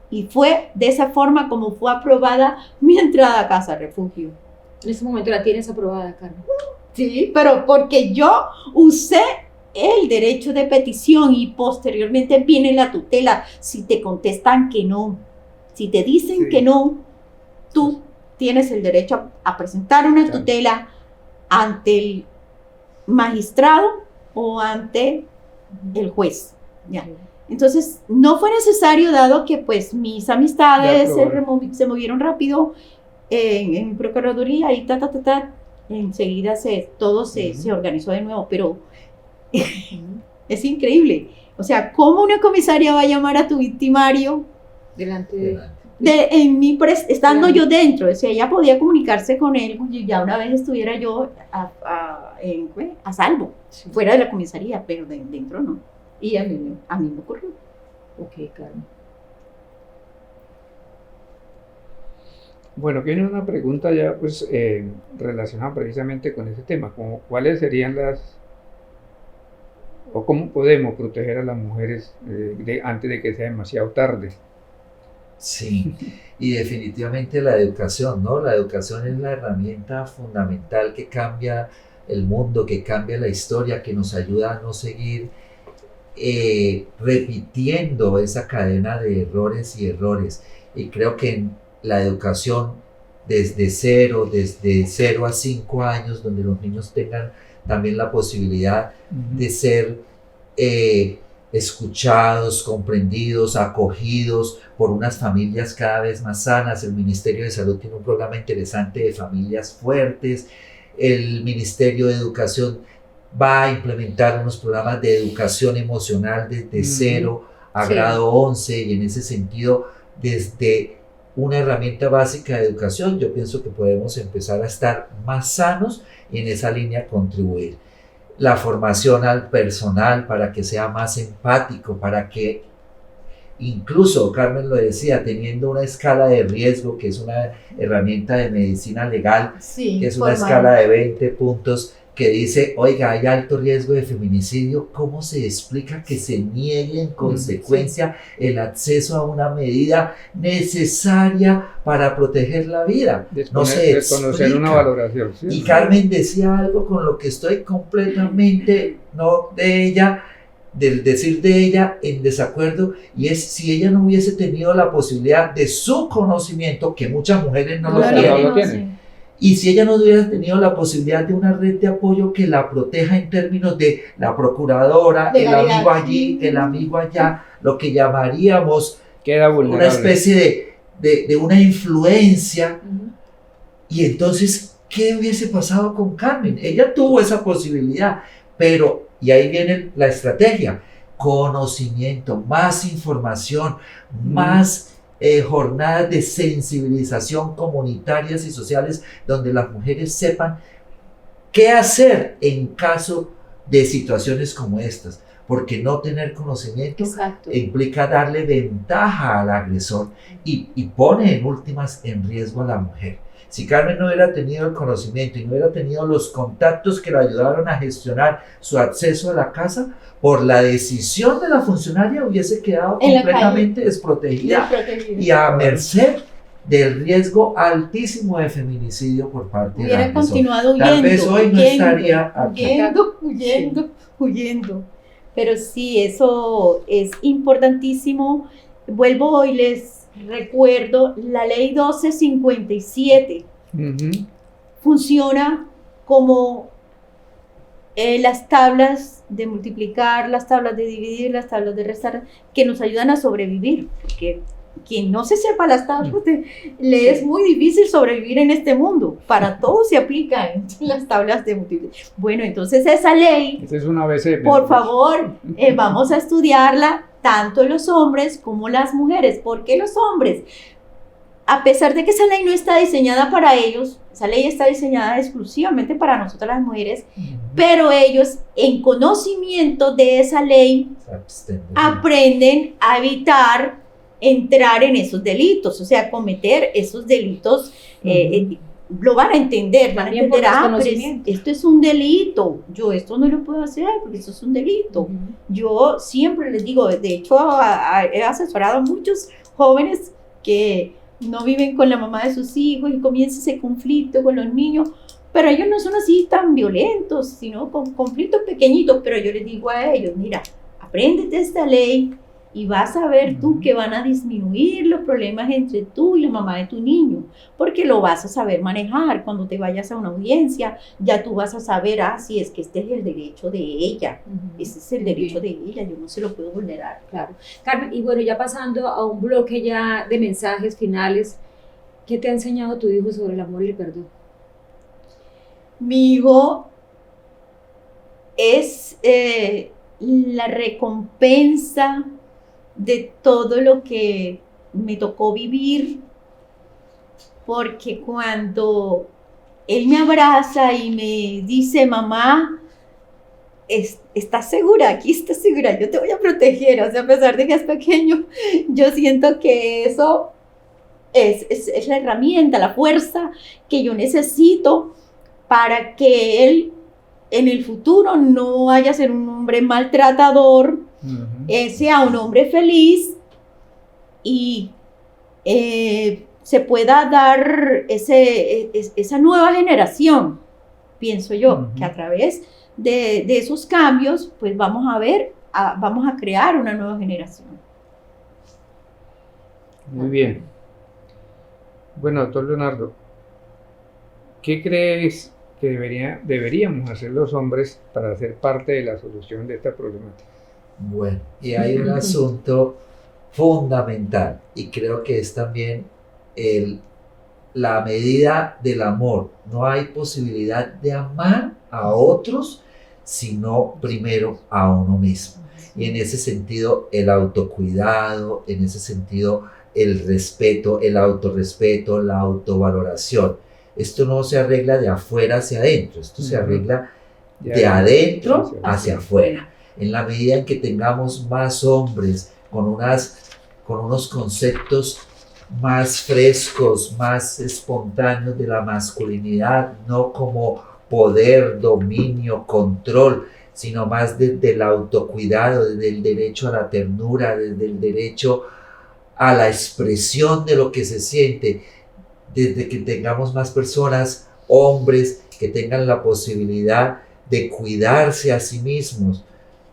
Y fue de esa forma como fue aprobada mi entrada a Casa Refugio. En ese momento la tienes aprobada, Carmen. Sí, pero porque yo usé el derecho de petición y posteriormente viene la tutela. Si te contestan que no, si te dicen que no, tú tienes el derecho a presentar una tutela ante el magistrado o ante el juez. ¿Ya? Entonces, no fue necesario, dado que pues mis amistades se movieron rápido en Procuraduría y enseguida todo se organizó de nuevo, pero es increíble. O sea, ¿cómo una comisaria va a llamar a tu victimario delante estando yo dentro? O sea, ella podía comunicarse con él, ya una vez estuviera yo a salvo, fuera de la comisaría, pero dentro no. Y a mí me ocurrió. Ok, Carmen. Bueno, viene una pregunta ya pues relacionada precisamente con ese tema, como cuáles serían o cómo podemos proteger a las mujeres antes de que sea demasiado tarde. Sí, y definitivamente la educación, ¿no? La educación es la herramienta fundamental que cambia el mundo, que cambia la historia, que nos ayuda a no seguir repitiendo esa cadena de errores y errores. Y creo que la educación desde 0 a 5 años, donde los niños tengan también la posibilidad de ser escuchados, comprendidos, acogidos por unas familias cada vez más sanas. El Ministerio de Salud tiene un programa interesante de familias fuertes. El Ministerio de Educación va a implementar unos programas de educación emocional desde 0 a grado 11, y en ese sentido, desde una herramienta básica de educación, yo pienso que podemos empezar a estar más sanos y en esa línea contribuir. La formación al personal para que sea más empático, para que incluso, Carmen lo decía, teniendo una escala de riesgo, que es una herramienta de medicina legal, que es una escala de 20 puntos, que dice, oiga, hay alto riesgo de feminicidio, ¿cómo se explica que se niegue en consecuencia el acceso a una medida necesaria para proteger la vida? No se desconocer una valoración. ¿Sí? Y Carmen decía algo con lo que estoy completamente, no de ella, del decir de ella, en desacuerdo, y es si ella no hubiese tenido la posibilidad de su conocimiento, que muchas mujeres no lo tienen. Y si ella no hubiera tenido la posibilidad de una red de apoyo que la proteja en términos de la procuradora, el amigo allí, el amigo allá, lo que llamaríamos una especie de una influencia. Y entonces, ¿qué hubiese pasado con Carmen? Ella tuvo esa posibilidad, pero, y ahí viene la estrategia, conocimiento, más información, más jornadas de sensibilización comunitarias y sociales, donde las mujeres sepan qué hacer en caso de situaciones como estas, porque no tener conocimiento implica darle ventaja al agresor y pone en últimas en riesgo a la mujer. Si Carmen no hubiera tenido el conocimiento y no hubiera tenido los contactos que la ayudaron a gestionar su acceso a la casa, por la decisión de la funcionaria hubiese quedado completamente desprotegida y a merced del riesgo altísimo de feminicidio por parte de la agresora. Continuado huyendo. Tal vez hoy no estaría aquí. Huyendo. Pero sí, eso es importantísimo. Vuelvo y les recuerdo, la ley 1257 funciona como las tablas de multiplicar, las tablas de dividir, las tablas de restar, que nos ayudan a sobrevivir, porque quien no se sepa las tablas, le es muy difícil sobrevivir en este mundo. Para todo se aplican las tablas de multiplicar. Bueno, entonces esa ley, es una ABC, por favor, vamos a estudiarla, tanto los hombres como las mujeres. ¿Por qué los hombres? A pesar de que esa ley no está diseñada para ellos, esa ley está diseñada exclusivamente para nosotras las mujeres, pero ellos, en conocimiento de esa ley, aprenden a evitar entrar en esos delitos, o sea, cometer esos delitos. Lo van a entender, pero esto es un delito, yo esto no lo puedo hacer porque esto es un delito. Yo siempre les digo, de hecho he asesorado a muchos jóvenes que no viven con la mamá de sus hijos y comienza ese conflicto con los niños, pero ellos no son así tan violentos, sino con conflictos pequeñitos, pero yo les digo a ellos, mira, apréndete esta ley y vas a ver tú que van a disminuir los problemas entre tú y la mamá de tu niño, porque lo vas a saber manejar. Cuando te vayas a una audiencia, ya tú vas a saber, si es que este es el derecho de ella, ese es el derecho de ella, yo no se lo puedo vulnerar. Claro. Carmen, y bueno, ya pasando a un bloque ya de mensajes finales, ¿qué te ha enseñado tu hijo sobre el amor y el perdón? Mi hijo es la recompensa de todo lo que me tocó vivir, porque cuando él me abraza y me dice, mamá, ¿estás segura? Aquí estás segura, yo te voy a proteger, o sea, a pesar de que es pequeño, yo siento que eso es la herramienta, la fuerza que yo necesito para que él en el futuro no vaya a ser un hombre maltratador, sea un hombre feliz y se pueda dar esa nueva generación. Pienso yo que a través de esos cambios, pues vamos a crear una nueva generación. Muy bien. Bueno, doctor Leonardo, ¿qué crees que deberíamos hacer los hombres para ser parte de la solución de esta problemática? Bueno, y hay un asunto fundamental y creo que es también la medida del amor. No hay posibilidad de amar a otros sino primero a uno mismo. Y en ese sentido el autocuidado, en ese sentido el respeto, el autorrespeto, la autovaloración. Esto no se arregla de afuera hacia adentro, esto se arregla de adentro hacia afuera. En la medida en que tengamos más hombres con unos conceptos más frescos, más espontáneos de la masculinidad, no como poder, dominio, control, sino más desde el autocuidado, desde el derecho a la ternura, desde el derecho a la expresión de lo que se siente, desde que tengamos más personas, hombres, que tengan la posibilidad de cuidarse a sí mismos.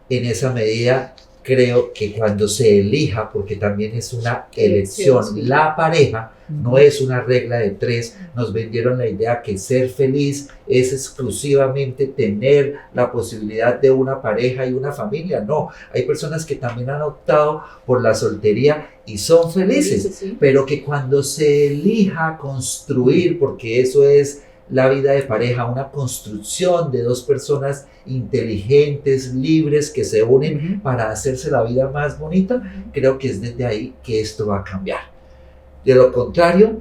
En esa medida, creo que cuando se elija, porque también es una elección, Sí. la pareja no es una regla de tres. Nos vendieron la idea que ser feliz es exclusivamente tener la posibilidad de una pareja y una familia. No, hay personas que también han optado por la soltería y son felices, Sí. pero que cuando se elija construir, porque eso es la vida de pareja, una construcción de dos personas inteligentes, libres, que se unen para hacerse la vida más bonita, creo que es desde ahí que esto va a cambiar. De lo contrario,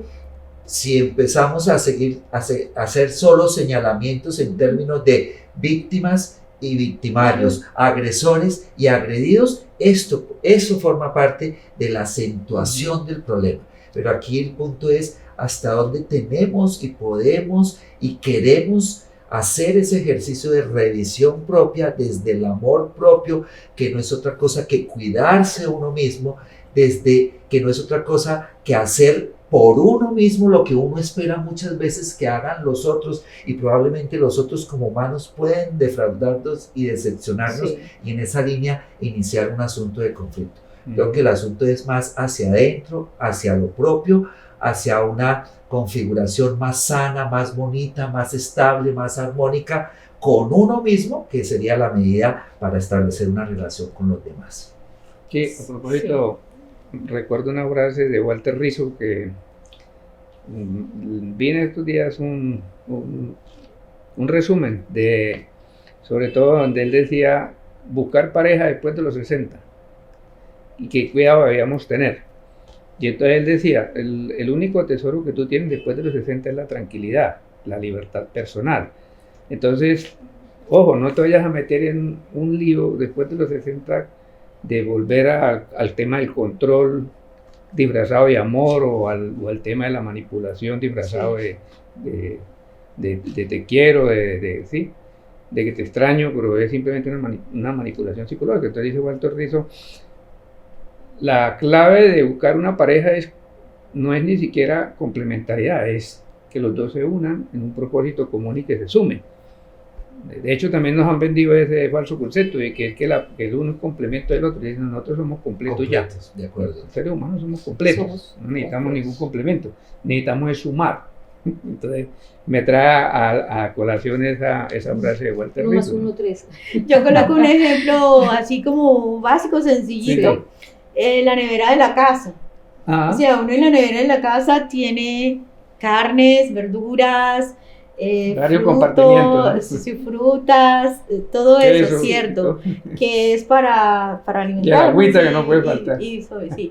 si empezamos a hacer solo señalamientos en términos de víctimas y victimarios, agresores y agredidos, eso forma parte de la acentuación del problema. Pero aquí el punto es hasta dónde tenemos y podemos y queremos hacer ese ejercicio de revisión propia desde el amor propio, que no es otra cosa que cuidarse uno mismo, desde que no es otra cosa que hacer por uno mismo lo que uno espera muchas veces que hagan los otros, y probablemente los otros como humanos pueden defraudarnos y decepcionarnos, y en esa línea iniciar un asunto de conflicto. Creo que el asunto es más hacia adentro, hacia lo propio, hacia una configuración más sana, más bonita, más estable, más armónica con uno mismo, que sería la medida para establecer una relación con los demás. Sí, a propósito, recuerdo una frase de Walter Rizzo que vi en estos días un resumen de, sobre todo donde él decía buscar pareja después de los 60 y qué cuidado debíamos tener. Y entonces él decía, el único tesoro que tú tienes después de los 60 es la tranquilidad, la libertad personal. Entonces, ojo, no te vayas a meter en un lío después de los 60 de volver al tema del control disfrazado de amor o al tema de la manipulación disfrazado de te quiero, de que te extraño, pero es simplemente una manipulación psicológica. Entonces dice Walter Rizzo, la clave de buscar una pareja no es ni siquiera complementariedad, es que los dos se unan en un propósito común y que se sumen. De hecho, también nos han vendido ese falso concepto de que el uno es complemento del otro. Y dicen, nosotros somos completos ya. De acuerdo. Los seres humanos somos completos. No necesitamos ningún complemento. Necesitamos sumar. Entonces, me trae a colación esa frase de Walter Uno más Rizzo. 1, 3. Yo coloco un ejemplo así como básico, sencillito. La nevera de la casa. Ah, O sea, uno en la nevera de la casa tiene carnes, verduras, varios compartimientos, ¿no? sí, frutas, todo eso, Eso, ¿cierto? Que es para alimentar. Y la agüita que no puede faltar. Sí.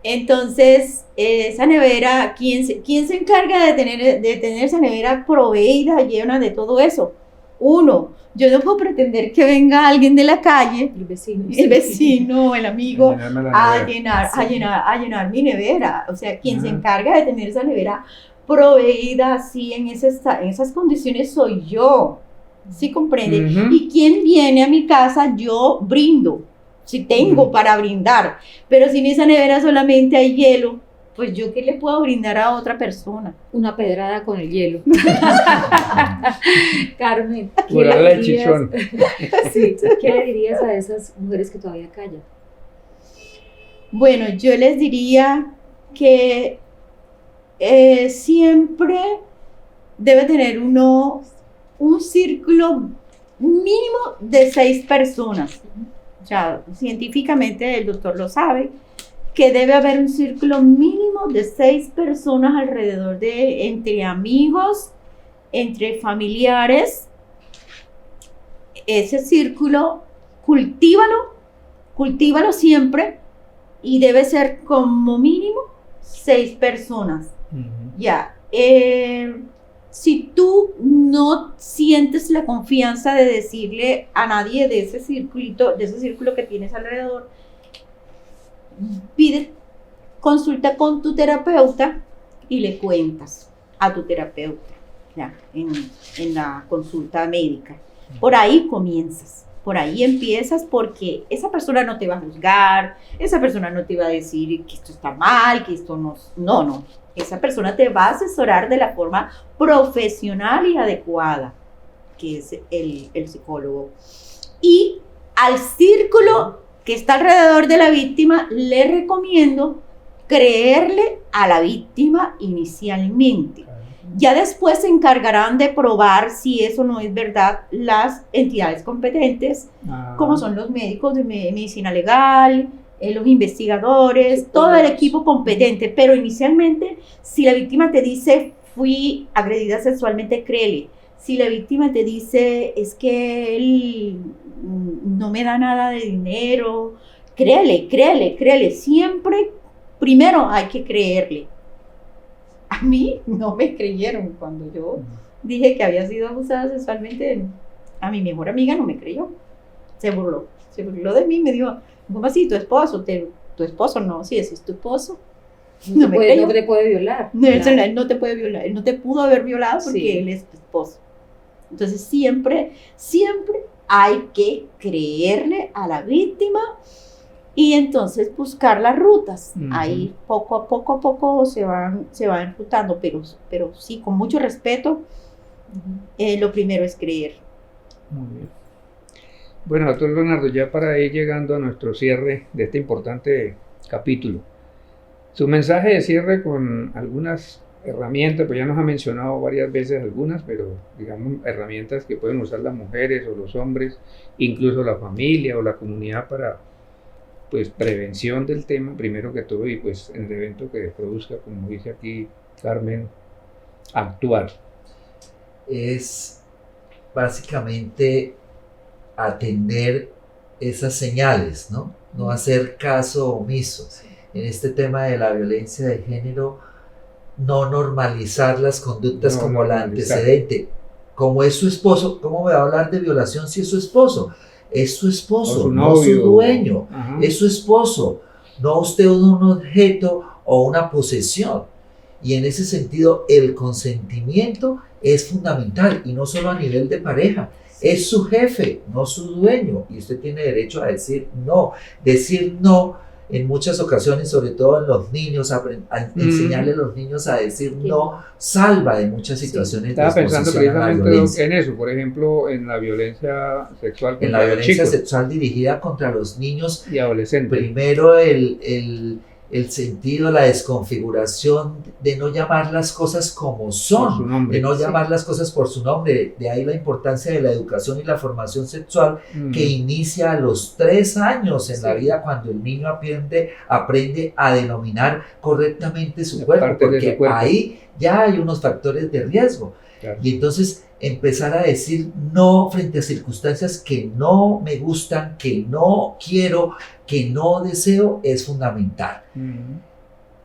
Entonces, esa nevera, ¿quién se encarga de tener esa nevera proveída, llena de todo eso? Uno. Yo no puedo pretender que venga alguien de la calle, El vecino. el vecino, el amigo, llenarme la a nevera. llenar mi nevera. O sea, quien se encarga de tener esa nevera proveída así en esas condiciones soy yo. ¿Sí comprende? Ujú. Y quien viene a mi casa, yo brindo. Si tengo para brindar. Pero si en esa nevera solamente hay hielo, pues yo qué le puedo brindar a otra persona. Una pedrada con el hielo. Carmen, Pura leche, chichón. Sí, ¿qué le dirías a esas mujeres que todavía callan? Bueno, yo les diría que siempre debe tener uno un círculo mínimo de 6 personas. O sea, científicamente el doctor lo sabe, que debe haber un círculo mínimo de 6 personas alrededor de, entre amigos, entre familiares. Ese círculo, cultívalo siempre, y debe ser como mínimo 6 personas. Ya, si tú no sientes la confianza de decirle a nadie de ese círculo que tienes alrededor, consulta con tu terapeuta y le cuentas a tu terapeuta, ya, en la consulta médica. Por ahí comienzas, por ahí empiezas, porque esa persona no te va a juzgar, esa persona no te va a decir que esto está mal, que esto no. Esa persona te va a asesorar de la forma profesional y adecuada, que es el psicólogo. Y al círculo que está alrededor de la víctima, le recomiendo creerle a la víctima inicialmente. Ya después se encargarán de probar si eso no es verdad las entidades competentes, como son los médicos de medicina legal, los investigadores, todo el equipo competente. Pero inicialmente, si la víctima te dice, fui agredida sexualmente, créele. Si la víctima te dice, es que él no me da nada de dinero, créele. Siempre, primero hay que creerle. A mí no me creyeron cuando yo dije que había sido abusada sexualmente. A mi mejor amiga no me creyó. Se burló de mí, me dijo, ¿cómo así? ¿Tu esposo? ¿Tu esposo? No, sí, ese es tu esposo. No te puede violar. No, él no te puede violar. Él no te pudo haber violado porque él es tu esposo. Entonces siempre hay que creerle a la víctima y entonces buscar las rutas. Ahí poco a poco se van enrutando, pero sí, con mucho respeto. Lo primero es creer. Muy bien. Bueno, doctor Leonardo, ya para ir llegando a nuestro cierre de este importante capítulo, su mensaje de cierre con algunas herramientas, pues ya nos ha mencionado varias veces algunas, pero digamos herramientas que pueden usar las mujeres o los hombres, incluso la familia o la comunidad para pues prevención del tema, primero que todo, y pues en el evento que produzca, como dice aquí Carmen, actuar. Es básicamente atender esas señales, ¿no? No hacer caso omiso. En este tema de la violencia de género, no normalizar las conductas como la antecedente. Como es su esposo, ¿cómo me va a hablar de violación si es su esposo? Es su esposo, no su dueño. Ajá. Es su esposo, no usted un objeto o una posesión. Y en ese sentido, el consentimiento es fundamental, y no solo a nivel de pareja. Es su jefe, no su dueño, y usted tiene derecho a decir no. Decir no en muchas ocasiones, sobre todo en los niños, enseñarle a los niños a decir no, salva de muchas situaciones. Estaba pensando precisamente en eso, por ejemplo, en la violencia sexual. En la violencia sexual dirigida contra los niños y adolescentes. Primero el sentido, la desconfiguración de no llamar las cosas como son, nombre, de no llamar las cosas por su nombre. De ahí la importancia de la educación y la formación sexual que inicia a los 3 años en la vida, cuando el niño aprende a denominar correctamente su cuerpo, porque ahí ya hay unos factores de riesgo. Claro. Y entonces empezar a decir no frente a circunstancias que no me gustan, que no quiero, que no deseo, es fundamental.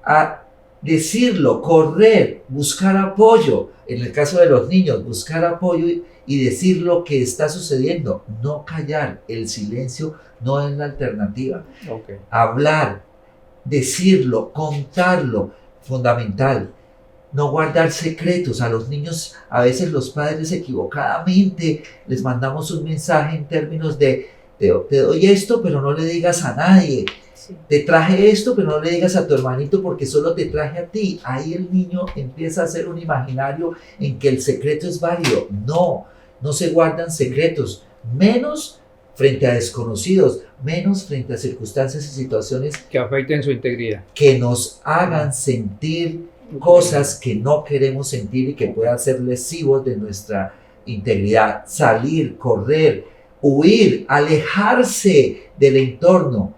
A decirlo, correr, buscar apoyo, en el caso de los niños, buscar apoyo y decir lo que está sucediendo, no callar. El silencio no es la alternativa. Hablar, decirlo, contarlo, fundamental. No guardar secretos. A los niños, a veces los padres equivocadamente les mandamos un mensaje en términos de te doy esto, pero no le digas a nadie. Sí. Te traje esto, pero no le digas a tu hermanito porque solo te traje a ti. Ahí el niño empieza a hacer un imaginario en que el secreto es válido. No se guardan secretos, menos frente a desconocidos, menos frente a circunstancias y situaciones que afecten su integridad, que nos hagan sentir cosas que no queremos sentir y que puedan ser lesivos de nuestra integridad. Salir, correr, huir, alejarse del entorno.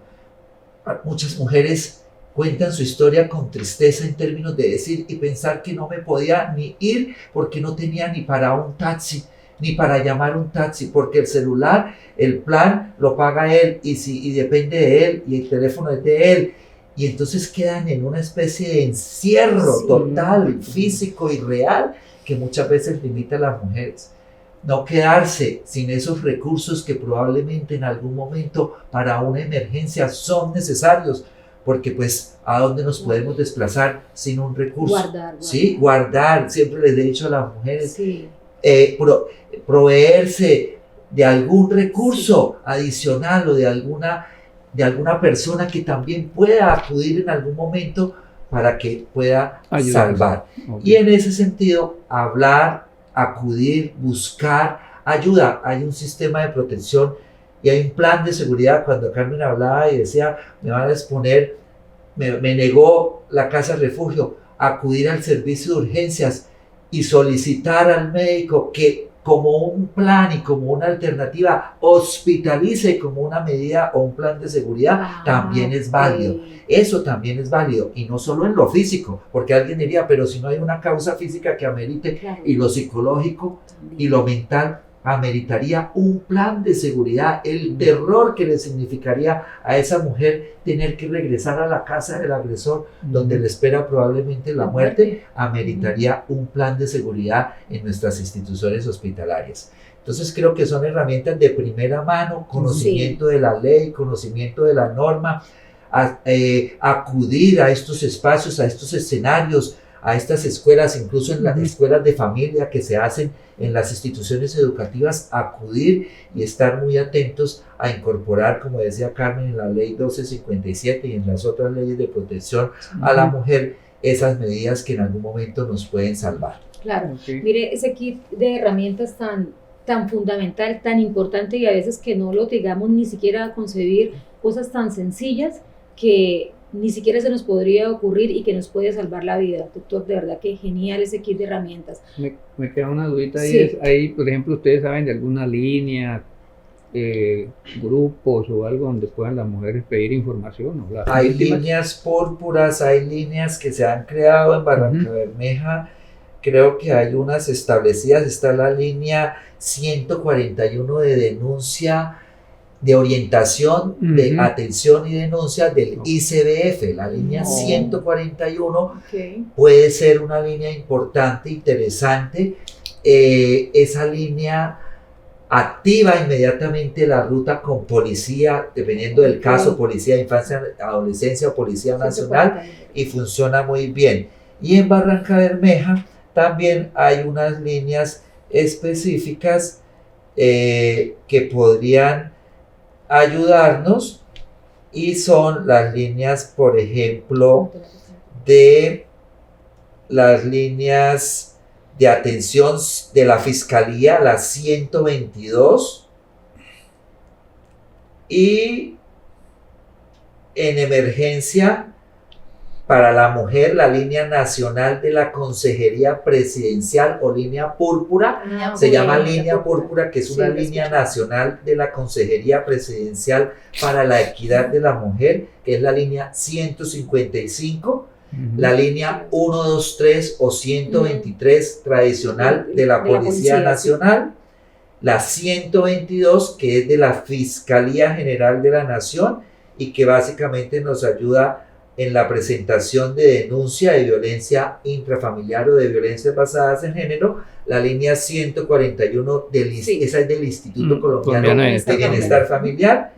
Muchas mujeres cuentan su historia con tristeza en términos de decir y pensar que no me podía ni ir porque no tenía ni para un taxi, ni para llamar un taxi, porque el celular, el plan lo paga él y depende de él y el teléfono es de él. Y entonces quedan en una especie de encierro total, físico y real, que muchas veces limita a las mujeres. No quedarse sin esos recursos que probablemente en algún momento para una emergencia son necesarios, porque pues ¿a dónde nos podemos desplazar sin un recurso? Guardar. Sí, guardar, siempre les he dicho a las mujeres, Sí. Proveerse de algún recurso adicional o de alguna persona que también pueda acudir en algún momento para que pueda salvar. Y en ese sentido, hablar, acudir, buscar ayuda. Hay un sistema de protección y hay un plan de seguridad. Cuando Carmen hablaba y decía, me van a exponer, me negó la casa refugio, acudir al servicio de urgencias y solicitar al médico que como un plan y como una alternativa hospitalice como una medida o un plan de seguridad, también es válido. Eso también es válido, y no solo en lo físico, porque alguien diría, pero si no hay una causa física que amerite, y lo psicológico y lo mental ameritaría un plan de seguridad, el terror que le significaría a esa mujer tener que regresar a la casa del agresor, donde le espera probablemente la muerte, ameritaría un plan de seguridad en nuestras instituciones hospitalarias. Entonces creo que son herramientas de primera mano, conocimiento de la ley, conocimiento de la norma, acudir a estos espacios, a estos escenarios, a estas escuelas, incluso en las escuelas de familia que se hacen en las instituciones educativas, acudir y estar muy atentos a incorporar, como decía Carmen, en la ley 1257 y en las otras leyes de protección a la mujer, esas medidas que en algún momento nos pueden salvar. Claro, mire, ese kit de herramientas tan fundamental, tan importante, y a veces que no lo digamos ni siquiera a concebir cosas tan sencillas que ni siquiera se nos podría ocurrir y que nos puede salvar la vida. Doctor, de verdad que genial ese kit de herramientas. Me queda una dudita ahí, Sí. ahí, por ejemplo, ustedes saben de alguna línea, grupos o algo donde puedan las mujeres pedir información. ¿No? Hay líneas púrpuras, hay líneas que se han creado en Barranca Bermeja, creo que hay unas establecidas, está la línea 141 de denuncia, de orientación, de atención y denuncia del ICBF, la línea 141 puede ser una línea importante, interesante. Esa línea activa inmediatamente la ruta con policía, dependiendo del caso, policía de infancia, adolescencia o policía nacional, y funciona muy bien. Y en Barranca Bermeja también hay unas líneas específicas que podrían ayudarnos, y son las líneas, por ejemplo, de las líneas de atención de la Fiscalía, la 122, y en emergencia para la mujer, la línea nacional de la Consejería Presidencial o línea púrpura, se llama línea púrpura, que es una línea nacional de la Consejería Presidencial para la Equidad de la Mujer, que es la línea 155, la línea 123 o 123 tradicional de la Policía Nacional, la 122, que es de la Fiscalía General de la Nación y que básicamente nos ayuda en la presentación de denuncia de violencia intrafamiliar o de violencias basadas en género, la línea 141 esa es del Instituto Colombiano de Bienestar Familiar.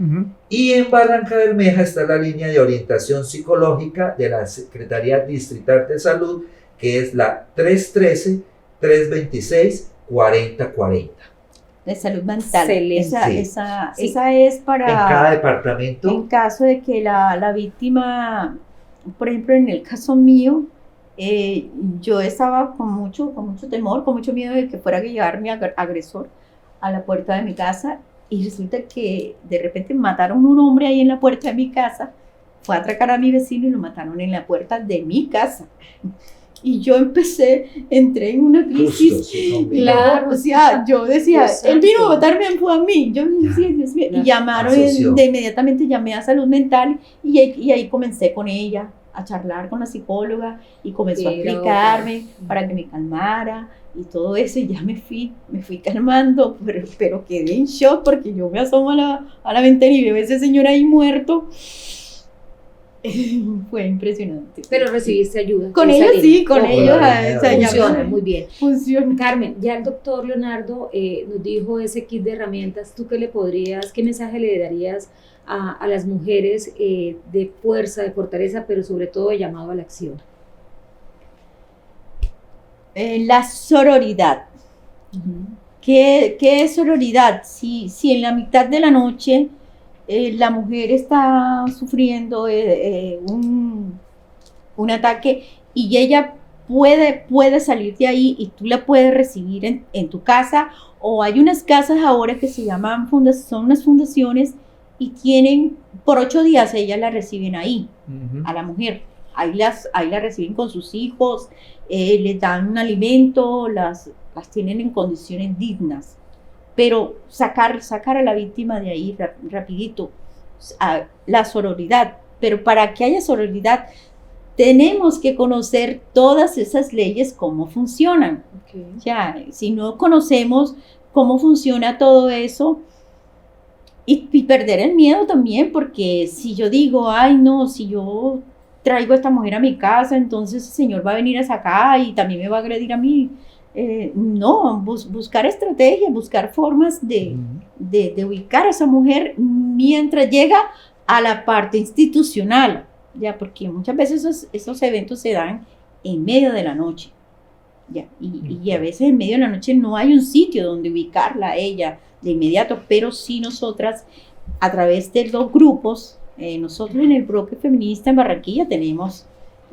Y en Barranca Bermeja está la línea de orientación psicológica de la Secretaría Distrital de Salud, que es la 313-326-4040. De salud mental. Excelente. Esa es para... En cada departamento. En caso de que la víctima, por ejemplo, en el caso mío, yo estaba con mucho temor, con mucho miedo de que fuera a llegar mi agresor a la puerta de mi casa, y resulta que de repente mataron a un hombre ahí en la puerta de mi casa, fue a atracar a mi vecino y lo mataron en la puerta de mi casa. Y yo entré en una crisis. Justo, sí, no, Claro. O sea, yo decía, Dios él vino a santo. votarme, fue a mí. Yo decía, Dios mío. Y llamaron, Asoció. inmediatamente llamé a salud mental y ahí comencé con ella a charlar con la psicóloga y comenzó a Sí, explicarme loca. para que me calmara y todo eso. Y ya me fui calmando, pero quedé en shock porque yo me asomo a la ventana y veo a ese señor ahí muerto. Fue impresionante. Pero recibiste ayuda. Con Esa ellos línea. sí, con Ok. ellos. Funciona muy bien. Funciona. Carmen, ya el doctor Leonardo nos dijo ese kit de herramientas. ¿Tú qué mensaje le darías a las mujeres de fuerza, de fortaleza, pero sobre todo de llamado a la acción? La sororidad. ¿Qué es sororidad? Si en la mitad de la noche la mujer está sufriendo un ataque y ella puede salir de ahí y tú la puedes recibir en tu casa, o hay unas casas ahora que se llaman son unas fundaciones y tienen, por 8 días ellas la reciben ahí, a la mujer. Ahí la reciben con sus hijos, les dan un alimento, las tienen en condiciones dignas. Pero sacar a la víctima de ahí rapidito, la sororidad. Pero para que haya sororidad, tenemos que conocer todas esas leyes, cómo funcionan. Okay. Ya, si no conocemos cómo funciona todo eso, y perder el miedo también, porque si yo digo, ay no, si yo traigo a esta mujer a mi casa, entonces el señor va a venir hasta acá y también me va a agredir a mí. No, buscar estrategias, buscar formas de ubicar a esa mujer mientras llega a la parte institucional, ya, porque muchas veces esos eventos se dan en medio de la noche, ya, y a veces en medio de la noche no hay un sitio donde ubicarla a ella de inmediato, pero sí nosotras, a través de los grupos, nosotros en el bloque feminista en Barranquilla tenemos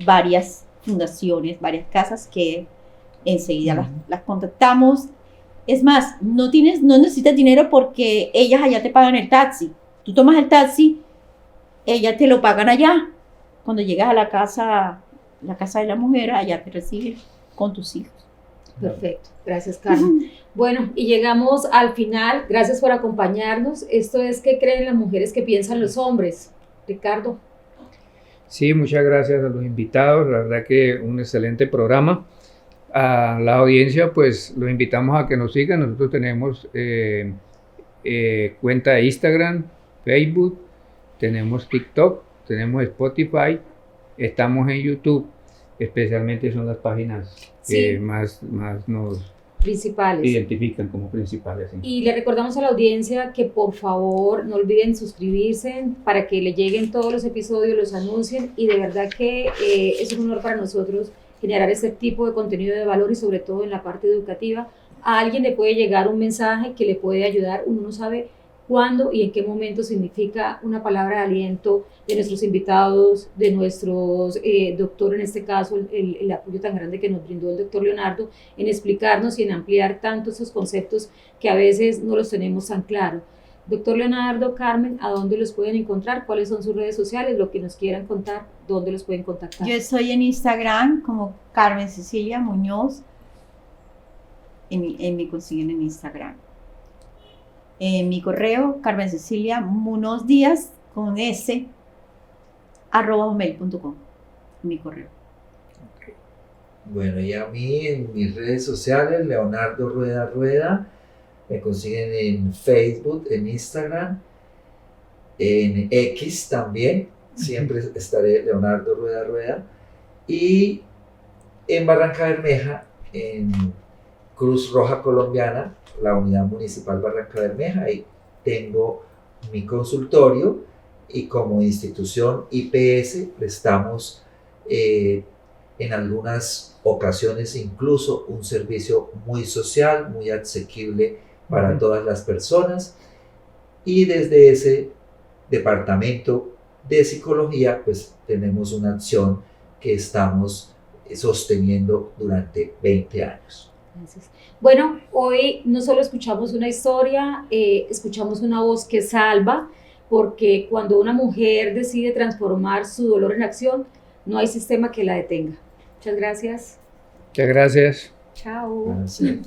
varias fundaciones, varias casas que enseguida las contactamos. Es más, no necesitas dinero porque ellas allá te pagan el taxi. Tú tomas el taxi, ellas te lo pagan allá. Cuando llegas a la casa de la mujer, allá te reciben con tus hijos. Perfecto, gracias Carmen. Bueno, y llegamos al final, gracias por acompañarnos. Esto es ¿Qué creen las mujeres que piensan los hombres? Ricardo. Sí, muchas gracias a los invitados, la verdad que un excelente programa. A la audiencia, pues los invitamos a que nos sigan. Nosotros tenemos cuenta de Instagram, Facebook, tenemos TikTok, tenemos Spotify, estamos en YouTube, especialmente son las páginas que más nos principales identifican como principales. Sí. Y le recordamos a la audiencia que por favor no olviden suscribirse para que le lleguen todos los episodios, los anuncien, y de verdad que es un honor para nosotros generar este tipo de contenido de valor, y sobre todo en la parte educativa. A alguien le puede llegar un mensaje que le puede ayudar. Uno no sabe cuándo y en qué momento significa una palabra de aliento de nuestros invitados, de nuestros doctor, en este caso el apoyo tan grande que nos brindó el doctor Leonardo en explicarnos y en ampliar tanto esos conceptos que a veces no los tenemos tan claros. Doctor Leonardo, Carmen, ¿a dónde los pueden encontrar? ¿Cuáles son sus redes sociales? Lo que nos quieran contar, ¿dónde los pueden contactar? Yo estoy en Instagram como Carmen Cecilia Muñoz. Me consiguen en Instagram. En mi correo, Carmen Cecilia Muñoz Díaz, con s, @gmail.com. Mi correo. Okay. Bueno, y a mí en mis redes sociales, Leonardo Rueda Rueda. Me consiguen en Facebook, en Instagram, en X también. Siempre estaré Leonardo Rueda Rueda. Y en Barranca Bermeja, en Cruz Roja Colombiana, la Unidad Municipal Barranca Bermeja. Ahí tengo mi consultorio, y como institución IPS prestamos en algunas ocasiones incluso un servicio muy social, muy asequible para todas las personas, y desde ese departamento de psicología pues tenemos una acción que estamos sosteniendo durante 20 años. Gracias. Bueno, hoy no solo escuchamos una historia, escuchamos una voz que salva, porque cuando una mujer decide transformar su dolor en acción, no hay sistema que la detenga. Muchas gracias. Muchas gracias. Chao. Bueno, sí.